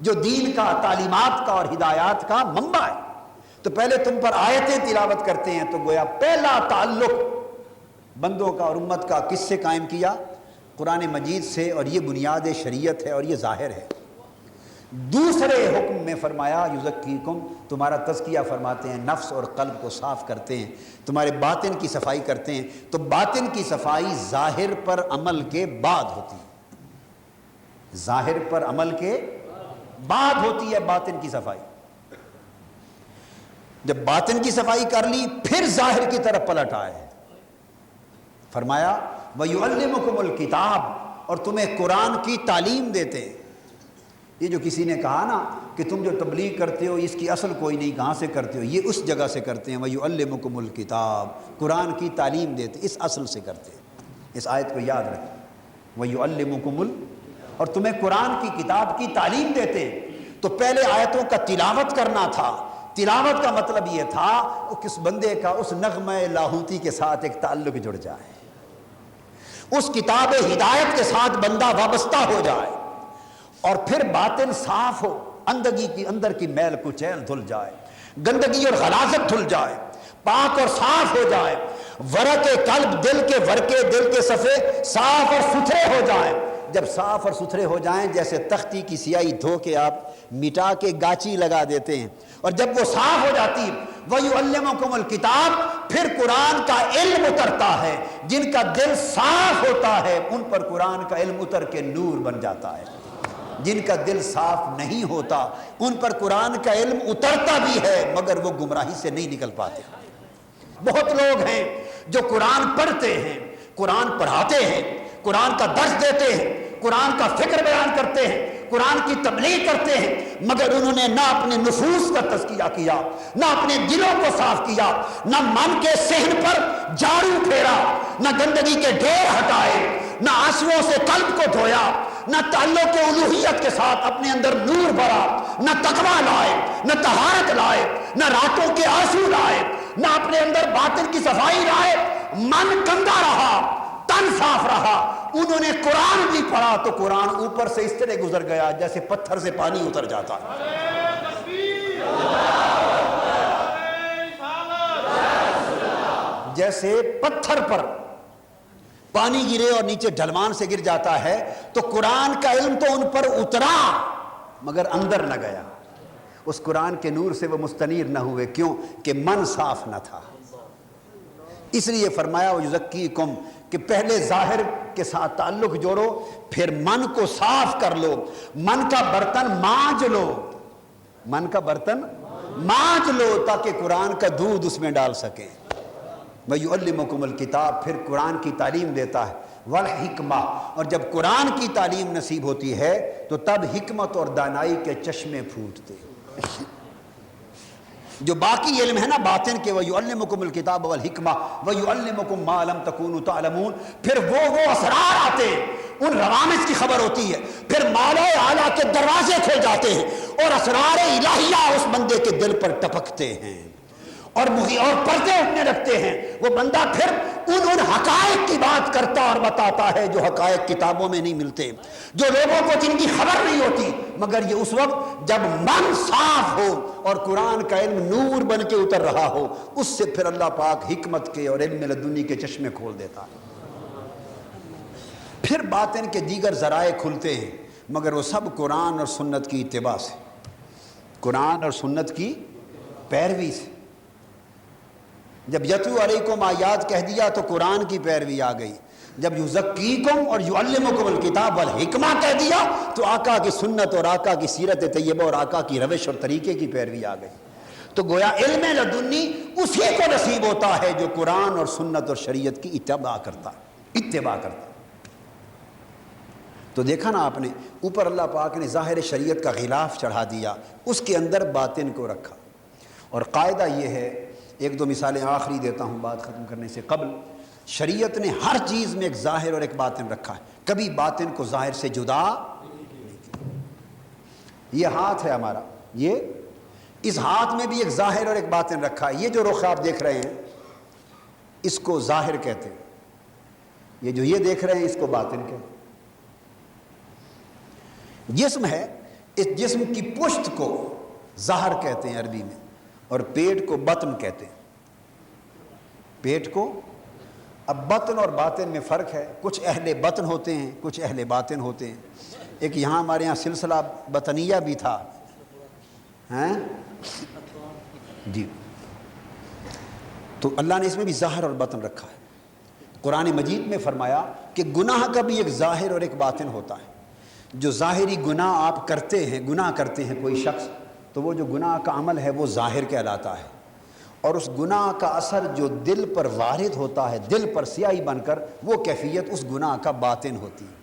جو دین کا تعلیمات کا اور ہدایات کا منبع ہے۔ تو پہلے تم پر آیتیں تلاوت کرتے ہیں، تو گویا پہلا تعلق بندوں کا اور امت کا کس سے قائم کیا؟ قرآن مجید سے، اور یہ بنیاد شریعت ہے اور یہ ظاہر ہے۔ دوسرے حکم میں فرمایا یزکیکم، تمہارا تزکیہ فرماتے ہیں، نفس اور قلب کو صاف کرتے ہیں، تمہارے باطن کی صفائی کرتے ہیں۔ تو باطن کی صفائی ظاہر پر عمل کے بعد ہوتی ہے، ظاہر پر عمل کے بعد ہوتی ہے باطن کی صفائی۔ جب باطن کی صفائی کر لی پھر ظاہر کی طرف پلٹ آئے، فرمایا وَيُعَلِّمُكُمُ الْكِتَابَ، اور تمہیں قرآن کی تعلیم دیتے ہیں۔ یہ جو کسی نے کہا نا کہ تم جو تبلیغ کرتے ہو اس کی اصل کوئی نہیں، کہاں سے کرتے ہو، یہ اس جگہ سے کرتے ہیں، وَيُعَلِّمُكُمُ الْكِتَابَ، قرآن کی تعلیم دیتے، اس اصل سے کرتے ہیں۔ اس آیت کو یاد رکھیں، وَيُعَلِّمُكُمُ اور تمہیں قرآن کی کتاب کی تعلیم دیتے ہیں۔ تو پہلے آیتوں کا تلاوت کرنا تھا، تلاوت کا مطلب یہ تھا کہ اس بندے کا اس نغمہ لاہوتی کے ساتھ ایک تعلق جڑ جائے، اس کتاب ہدایت کے ساتھ بندہ وابستہ ہو جائے، اور پھر باطن صاف ہو، اندر کی میل کچیل دھل جائے، گندگی اور غلاظت دھل جائے، پاک اور صاف ہو جائے، ورق قلب، دل کے ورقے، دل کے صفحے صاف اور ستھرے ہو جائیں۔ جب صاف اور ستھرے ہو جائیں، جیسے تختی کی سیاہی دھو کے آپ مٹا کے گاچی لگا دیتے ہیں، اور جب وہ صاف ہو جاتی وَيُعَلِّمُكُمُ الْكِتَابَ، پھر قرآن کا علم اترتا ہے۔ جن کا دل صاف ہوتا ہے ان پر قرآن کا علم اتر کے نور بن جاتا ہے، جن کا دل صاف نہیں ہوتا ان پر قرآن کا علم اترتا بھی ہے مگر وہ گمراہی سے نہیں نکل پاتے۔ بہت لوگ ہیں جو قرآن پڑھتے ہیں، قرآن پڑھاتے ہیں، قرآن کا درس دیتے ہیں، قرآن کا فکر بیان کرتے ہیں، قرآن کی تبلیغ کرتے ہیں، مگر انہوں نے نہ اپنے نفوس کا تزکیہ کیا، نہ اپنے دلوں کو صاف کیا، نہ من کے صحن پر جھاڑو پھیرا، نہ گندگی کے ڈھیر ہٹائے، نہ آنسوؤں سے قلب کو دھویا، نہ تعلق الوہیت کے ساتھ اپنے اندر نور بھرا، نہ تقویٰ لائے، نہ طہارت لائے، نہ راتوں کے آنسو لائے، نہ اپنے اندر باطن کی صفائی لائے، من گندا رہا، تن صاف رہا۔ انہوں نے قرآن بھی پڑھا تو قرآن اوپر سے اس طرح گزر گیا جیسے پتھر سے پانی اتر جاتا ہے۔ جیسے پتھر پر پانی گرے اور نیچے ڈھلوان سے گر جاتا ہے، تو قرآن کا علم تو ان پر اترا مگر اندر نہ گیا، اس قرآن کے نور سے وہ مستنیر نہ ہوئے۔ کیوں؟ کہ من صاف نہ تھا۔ اس لیے فرمایا وَيُزَكِّيكُمْ کہ پہلے ظاہر کے ساتھ تعلق جوڑو، پھر من کو صاف کر لو، من کا برتن مانج لو، من کا برتن مانج لو تاکہ قرآن کا دودھ اس میں ڈال سکیں۔ وَيُعَلِّمُكُمُ الْكِتَابَ، پھر قرآن کی تعلیم دیتا ہے۔ والحکمہ، اور جب قرآن کی تعلیم نصیب ہوتی ہے تو تب حکمت اور دانائی کے چشمے پھوٹتے ہیں۔ جو باقی علم ہے نا باطن کے، وَيُعَلِّمُكُمُ الْكِتَابَ وَالْحِكْمَةَ وَيُعَلِّمُكُم مَّا لَمْ تَكُونُوا تَعْلَمُونَ، پھر وہ اسرار آتے ہیں، ان روامج کی خبر ہوتی ہے، پھر مالا اعلیٰ کے دروازے کھل جاتے ہیں اور اسرار الہیہ اس بندے کے دل پر ٹپکتے ہیں اور پردے اٹھنے لگتے ہیں۔ وہ بندہ پھر ان حقائق کی بات کرتا اور بتاتا ہے جو حقائق کتابوں میں نہیں ملتے، جو لوگوں کو جن کی خبر نہیں ہوتی، مگر یہ اس وقت جب من صاف ہو اور قرآن کا علم نور بن کے اتر رہا ہو، اس سے پھر اللہ پاک حکمت کے اور علم لدنی کے چشمے کھول دیتا ہے۔ پھر باطن کے دیگر ذرائع کھلتے ہیں، مگر وہ سب قرآن اور سنت کی اتباع سے، قرآن اور سنت کی پیروی سے۔ جب یتلو علیکم آیات کہہ دیا تو قرآن کی پیروی آ گئی، جب یزکیکم اور یعلمکم الکتاب والحکمہ کہہ دیا تو آقا کی سنت اور آقا کی سیرت طیبہ اور آقا کی روش اور طریقے کی پیروی آ گئی۔ تو گویا علم لدنی اسی کو نصیب ہوتا ہے جو قرآن اور سنت اور شریعت کی اتباع کرتا۔ تو دیکھا نا آپ نے، اوپر اللہ پاک نے ظاہر شریعت کا غلاف چڑھا دیا، اس کے اندر باطن کو رکھا۔ اور قاعدہ یہ ہے، ایک دو مثالیں آخری دیتا ہوں بات ختم کرنے سے قبل، شریعت نے ہر چیز میں ایک ظاہر اور ایک باطن رکھا ہے، کبھی باطن کو ظاہر سے جدا نہیں کیا۔ یہ ہاتھ ہے ہمارا، یہ اس ہاتھ میں بھی ایک ظاہر اور ایک باطن رکھا ہے۔ یہ جو رخ آپ دیکھ رہے ہیں اس کو ظاہر کہتے ہیں، یہ جو یہ دیکھ رہے ہیں اس کو باطن کہتے ہیں۔ جسم ہے، اس جسم کی پشت کو ظہر کہتے ہیں عربی میں، اور پیٹ کو بطن کہتے ہیں۔ پیٹ کو، اب بطن اور باطن میں فرق ہے، کچھ اہل بطن ہوتے ہیں، کچھ اہل باطن ہوتے ہیں۔ ایک یہاں ہمارے یہاں سلسلہ بطنیہ بھی تھا، ہیں جی، تو اللہ نے اس میں بھی ظاہر اور باطن رکھا ہے۔ قرآن مجید میں فرمایا کہ گناہ کا بھی ایک ظاہر اور ایک باطن ہوتا ہے۔ جو ظاہری گناہ آپ کرتے ہیں، گناہ کرتے ہیں کوئی شخص، تو وہ جو گناہ کا عمل ہے وہ ظاہر کہلاتا ہے، اور اس گناہ کا اثر جو دل پر وارد ہوتا ہے، دل پر سیاہی بن کر، وہ کیفیت اس گناہ کا باطن ہوتی ہے۔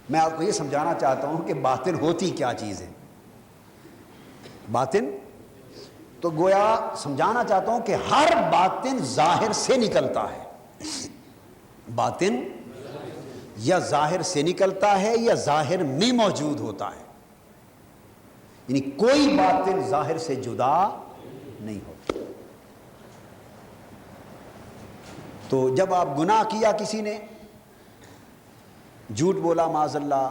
میں آپ کو یہ سمجھانا چاہتا ہوں کہ باطن ہوتی کیا چیز ہے۔ باطن تو گویا سمجھانا چاہتا ہوں کہ ہر باطن ظاہر سے نکلتا ہے۔ باطن یا ظاہر سے نکلتا ہے یا ظاہر میں موجود ہوتا ہے، یعنی کوئی باطن ظاہر سے جدا نہیں ہوتا۔ تو جب آپ گناہ کیا، کسی نے جھوٹ بولا معاذ اللہ،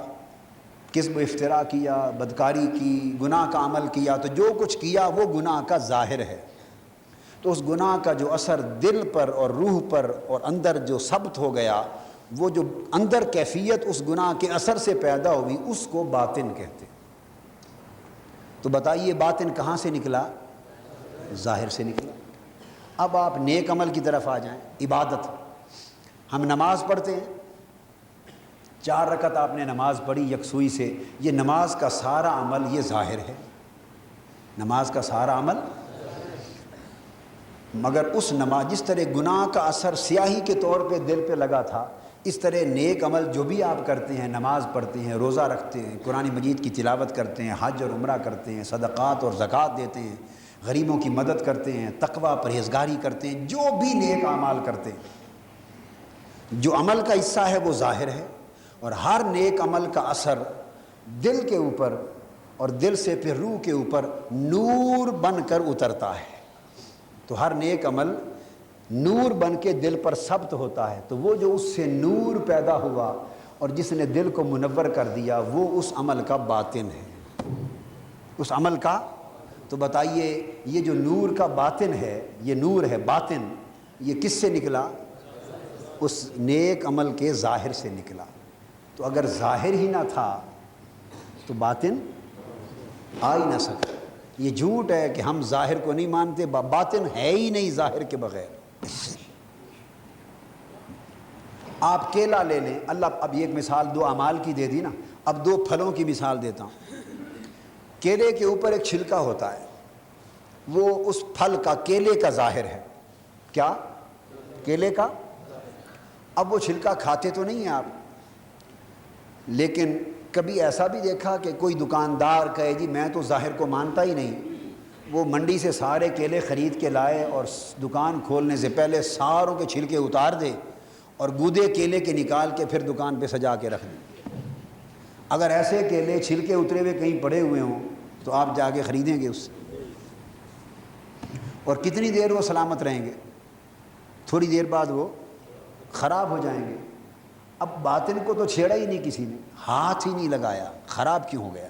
کذب و افتراء کیا، بدکاری کی، گناہ کا عمل کیا، تو جو کچھ کیا وہ گناہ کا ظاہر ہے۔ تو اس گناہ کا جو اثر دل پر اور روح پر اور اندر جو ثبت ہو گیا، وہ جو اندر کیفیت اس گناہ کے اثر سے پیدا ہوئی، اس کو باطن کہتے ہیں۔ تو بتائیے باطن کہاں سے نکلا؟ ظاہر سے نکلا۔ اب آپ نیک عمل کی طرف آ جائیں، عبادت۔ ہم نماز پڑھتے ہیں، 4 رکعت آپ نے نماز پڑھی یکسوئی سے، یہ نماز کا سارا عمل یہ ظاہر ہے، نماز کا سارا عمل۔ مگر اس نماز، جس طرح گناہ کا اثر سیاہی کے طور پہ دل پہ لگا تھا، اس طرح نیک عمل جو بھی آپ کرتے ہیں، نماز پڑھتے ہیں، روزہ رکھتے ہیں، قرآن مجید کی تلاوت کرتے ہیں، حج اور عمرہ کرتے ہیں، صدقات اور زکوٰۃ دیتے ہیں، غریبوں کی مدد کرتے ہیں، تقویٰ پرہیزگاری کرتے ہیں، جو بھی نیک اعمال کرتے ہیں، جو عمل کا حصہ ہے وہ ظاہر ہے، اور ہر نیک عمل کا اثر دل کے اوپر اور دل سے پھر روح کے اوپر نور بن کر اترتا ہے۔ تو ہر نیک عمل نور بن کے دل پر ثبت ہوتا ہے، تو وہ جو اس سے نور پیدا ہوا اور جس نے دل کو منور کر دیا، وہ اس عمل کا باطن ہے، اس عمل کا۔ تو بتائیے یہ جو نور کا باطن ہے، یہ نور ہے باطن، یہ کس سے نکلا؟ اس نیک عمل کے ظاہر سے نکلا۔ تو اگر ظاہر ہی نہ تھا تو باطن آ ہی نہ سکتا۔ یہ جھوٹ ہے کہ ہم ظاہر کو نہیں مانتے، باطن ہے ہی نہیں ظاہر کے بغیر۔ آپ کیلا لے لیں، اللہ اب ایک مثال 2 اعمال کی دے دی نا، اب 2 پھلوں کی مثال دیتا ہوں۔ کیلے کے اوپر ایک چھلکا ہوتا ہے، وہ اس پھل کا، کیلے کا ظاہر ہے۔ کیا؟ کیلے کا۔ اب وہ چھلکا کھاتے تو نہیں ہیں آپ، لیکن کبھی ایسا بھی دیکھا کہ کوئی دکاندار کہے جی میں تو ظاہر کو مانتا ہی نہیں، وہ منڈی سے سارے کیلے خرید کے لائے اور دکان کھولنے سے پہلے ساروں کے چھلکے اتار دے اور گودے کیلے کے نکال کے پھر دکان پہ سجا کے رکھ دیں؟ اگر ایسے کیلے چھلکے اترے ہوئے کہیں پڑے ہوئے ہوں تو آپ جا کے خریدیں گے اس سے؟ اور کتنی دیر وہ سلامت رہیں گے؟ تھوڑی دیر بعد وہ خراب ہو جائیں گے۔ اب باطن کو تو چھیڑا ہی نہیں کسی نے، ہاتھ ہی نہیں لگایا، خراب کیوں ہو گیا؟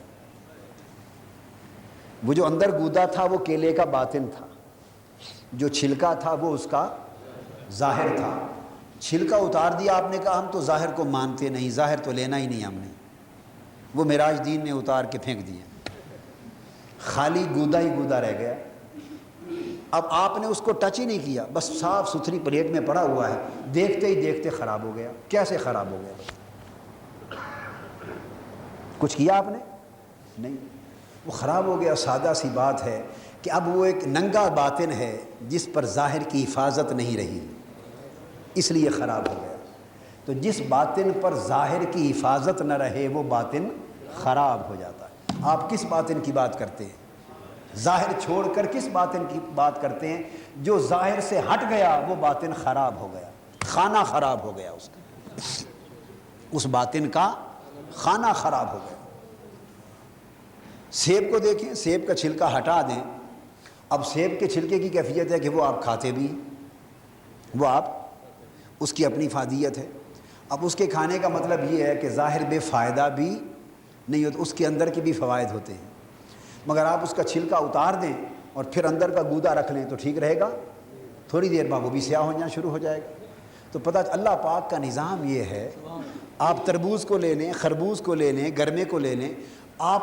وہ جو اندر گودا تھا وہ کیلے کا باطن تھا، جو چھلکا تھا وہ اس کا ظاہر تھا۔ چھلکا اتار دیا، آپ نے کہا ہم تو ظاہر کو مانتے نہیں، ظاہر تو لینا ہی نہیں ہم نے، وہ معراج دین نے اتار کے پھینک دیا، خالی گودا ہی گودا رہ گیا۔ اب آپ نے اس کو ٹچ ہی نہیں کیا، بس صاف ستھری پلیٹ میں پڑا ہوا ہے، دیکھتے ہی دیکھتے خراب ہو گیا۔ کیسے خراب ہو گیا؟ کچھ کیا آپ نے؟ نہیں، وہ خراب ہو گیا۔ سادہ سی بات ہے کہ اب وہ ایک ننگا باطن ہے جس پر ظاہر کی حفاظت نہیں رہی، اس لیے خراب ہو گیا۔ تو جس باطن پر ظاہر کی حفاظت نہ رہے وہ باطن خراب ہو جاتا ہے۔ آپ کس باطن کی بات کرتے ہیں؟ ظاہر چھوڑ کر کس باطن کی بات کرتے ہیں؟ جو ظاہر سے ہٹ گیا وہ باطن خراب ہو گیا، کھانا خراب ہو گیا، اس کا، اس باطن کا کھانا خراب ہو گیا۔ سیب کو دیکھیں، سیب کا چھلکا ہٹا دیں، اب سیب کے چھلکے کی کیفیت ہے کہ وہ آپ کھاتے بھی، وہ آپ، اس کی اپنی فائدیت ہے۔ اب اس کے کھانے کا مطلب یہ ہے کہ ظاہر بے فائدہ بھی نہیں ہوتا، اس کے اندر کے بھی فوائد ہوتے ہیں، مگر آپ اس کا چھلکا اتار دیں اور پھر اندر کا گودا رکھ لیں تو ٹھیک رہے گا؟ تھوڑی دیر بعد وہ بھی سیاہ ہو جانا شروع ہو جائے گا۔ تو پتہ اللہ پاک کا نظام یہ ہے، آپ تربوز کو لے لیں، خربوز کو لے لیں، گرمے کو لے لیں، آپ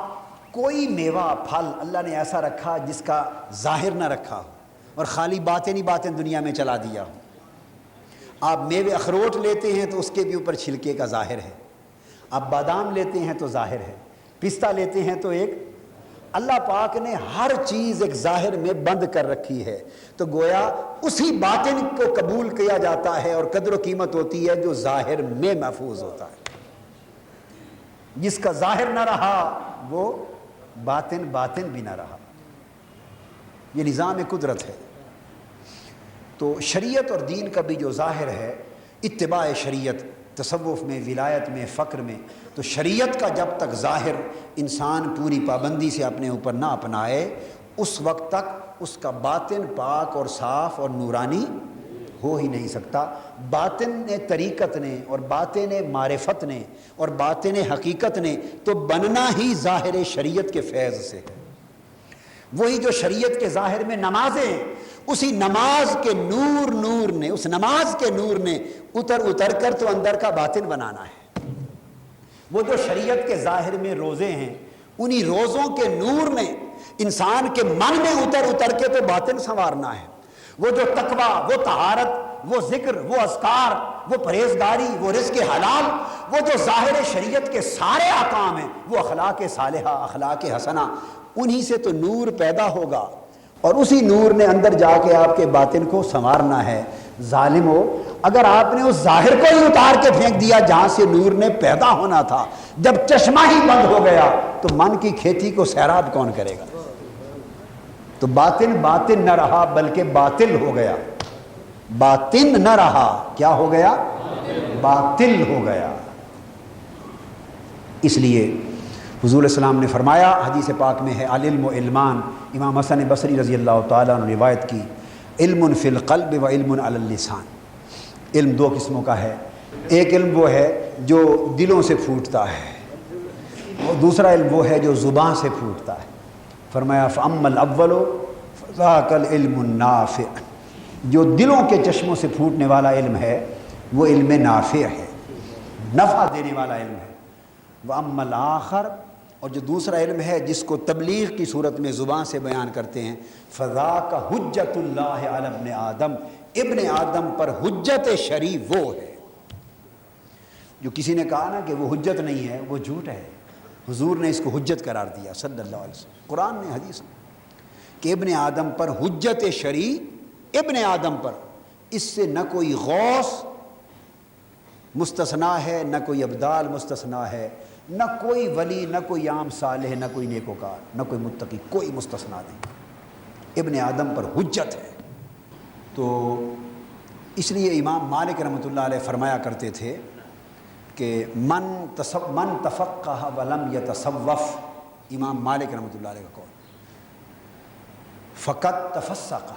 کوئی میوہ پھل اللہ نے ایسا رکھا جس کا ظاہر نہ رکھا ہو اور خالی باطن ہی باطن دنیا میں چلا دیا ہو۔ آپ میوے اخروٹ لیتے ہیں تو اس کے بھی اوپر چھلکے کا ظاہر ہے، آپ بادام لیتے ہیں تو ظاہر ہے، پستہ لیتے ہیں تو ایک، اللہ پاک نے ہر چیز ایک ظاہر میں بند کر رکھی ہے، تو گویا اسی باطن کو قبول کیا جاتا ہے اور قدر و قیمت ہوتی ہے جو ظاہر میں محفوظ ہوتا ہے۔ جس کا ظاہر نہ رہا وہ باطن باطن بھی نہ رہا۔ یہ نظام قدرت ہے۔ تو شریعت اور دین کا بھی جو ظاہر ہے، اتباع شریعت، تصوف میں، ولایت میں، فقر میں، تو شریعت کا جب تک ظاہر انسان پوری پابندی سے اپنے اوپر نہ اپنائے اس وقت تک اس کا باطن پاک اور صاف اور نورانی ہو ہی نہیں سکتا۔ باطن طریقت نے اور باطن معرفت نے اور باطن حقیقت نے تو بننا ہی ظاہر شریعت کے فیض سے ہے۔ وہی جو شریعت کے ظاہر میں نمازیں، اسی نماز کے نور نے، اس نماز کے نور نے اتر کر تو اندر کا باطن بنانا ہے۔ وہ جو شریعت کے ظاہر میں روزے ہیں، انہی روزوں کے نور نے انسان کے من میں اتر کے تو باطن سنوارنا ہے۔ وہ جو تقویٰ، وہ طہارت، وہ ذکر، وہ اذکار، وہ پرہیزگاری، وہ رزق حلال، وہ جو ظاہر شریعت کے سارے احکام ہیں، وہ اخلاق صالحہ، اخلاق حسنہ، انہی سے تو نور پیدا ہوگا اور اسی نور نے اندر جا کے آپ کے باطن کو سنوارنا ہے۔ ظالم ہو، اگر آپ نے اس ظاہر کو ہی اتار کے پھینک دیا جہاں سے نور نے پیدا ہونا تھا، جب چشمہ ہی بند ہو گیا تو من کی کھیتی کو سیراب کون کرے گا؟ تو باطن باطن نہ رہا بلکہ باطل ہو گیا۔ باطن نہ رہا، کیا ہو گیا؟ باطل ہو گیا۔ اس لیے حضور علیہ السلام نے فرمایا، حدیث پاک میں ہے، العلم علمان، امام حسن بصری رضی اللہ تعالیٰ عنہ روایت کی، علم فی القلب و علم علی اللسان۔ علم دو قسموں کا ہے، ایک علم وہ ہے جو دلوں سے پھوٹتا ہے اور دوسرا علم وہ ہے جو زبان سے پھوٹتا ہے۔ فرمایا فَأَمَّا الْأَوَّلُ فَذَاكَ الْعِلْمُ النَّافِعُ، جو دلوں کے چشموں سے پھوٹنے والا علم ہے وہ علم نافع ہے، نفع دینے والا علم ہے۔ وَأَمَّا الْآخَرُ، اور جو دوسرا علم ہے جس کو تبلیغ کی صورت میں زبان سے بیان کرتے ہیں، فَذَاكَ حُجَّةُ اللَّهِ عَلَى ابْنِ آدم، ابن آدم پر حجت شرعی وہ ہے۔ جو کسی نے کہا نا کہ وہ حجت نہیں ہے، وہ جھوٹ ہے۔ حضور نے اس کو حجت قرار دیا صلی اللہ علیہ وسلم، قرآن نے، حدیث میں، کہ ابن آدم پر حجت شرعی، ابن آدم پر، اس سے نہ کوئی غوث مستثنا ہے، نہ کوئی ابدال مستثنا ہے، نہ کوئی ولی، نہ کوئی عام صالح، نہ کوئی نیکوکار، نہ کوئی متقی، کوئی مستثنا نہیں، ابن آدم پر حجت ہے۔ تو اس لیے امام مالک رحمۃ اللہ علیہ فرمایا کرتے تھے کہ من تفقہ ولم یتصوف، امام مالک رحمۃ اللہ علیہ کا قول، فقط تفسقہ،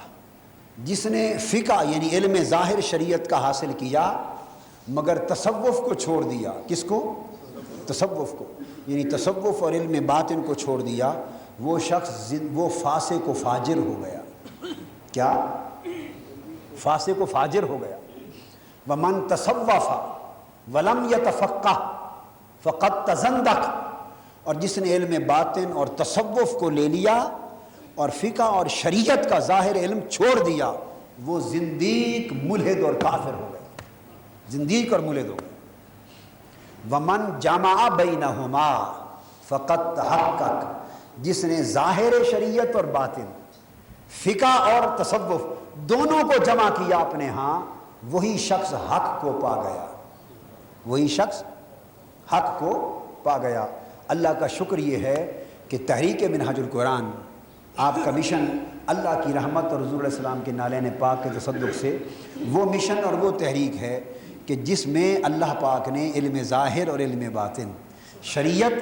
جس نے فقہ یعنی علم ظاہر شریعت کا حاصل کیا مگر تصوف کو چھوڑ دیا، کس کو؟ تصوف کو، یعنی تصوف اور علم باطن کو چھوڑ دیا، وہ شخص وہ فاسق و فاجر ہو گیا۔ کیا؟ فاسق و فاجر ہو گیا۔ ومن تصوف ولم یتفقہ فقد تزندق، اور جس نے علم باطن اور تصوف کو لے لیا اور فقہ اور شریعت کا ظاہر علم چھوڑ دیا، وہ زندیق، ملحد اور کافر ہو گئے، زندیق اور ملحد ہو گئے۔ ومن جمع بینہما فقد تحقق، جس نے ظاہر شریعت اور باطن، فقہ اور تصوف دونوں کو جمع کیا اپنے ہاں، وہی شخص حق کو پا گیا، وہی شخص حق کو پا گیا۔ اللہ کا شکر یہ ہے کہ تحریک منہاج القرآن، آپ کا مشن اللہ کی رحمت اور حضور علیہ السلام کے نالین پاک کے تصدق سے وہ مشن اور وہ تحریک ہے کہ جس میں اللہ پاک نے علم ظاہر اور علم باطن، شریعت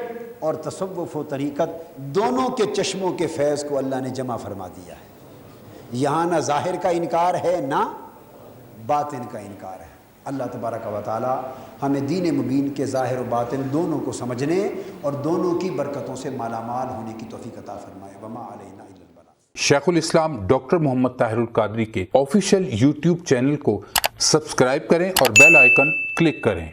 اور تصوف و طریقت دونوں کے چشموں کے فیض کو اللہ نے جمع فرما دیا ہے۔ یہاں نہ ظاہر کا انکار ہے نہ باطن کا انکار ہے۔ اللہ تبارک و تعالی ہمیں دین مبین کے ظاہر و باطن دونوں کو سمجھنے اور دونوں کی برکتوں سے مالا مال ہونے کی توفیق عطا فرمائے۔ وما علینا الا البلاغ۔ شیخ الاسلام ڈاکٹر محمد طاہر القادری کے آفیشیل یوٹیوب چینل کو سبسکرائب کریں اور بیل آئیکن کلک کریں۔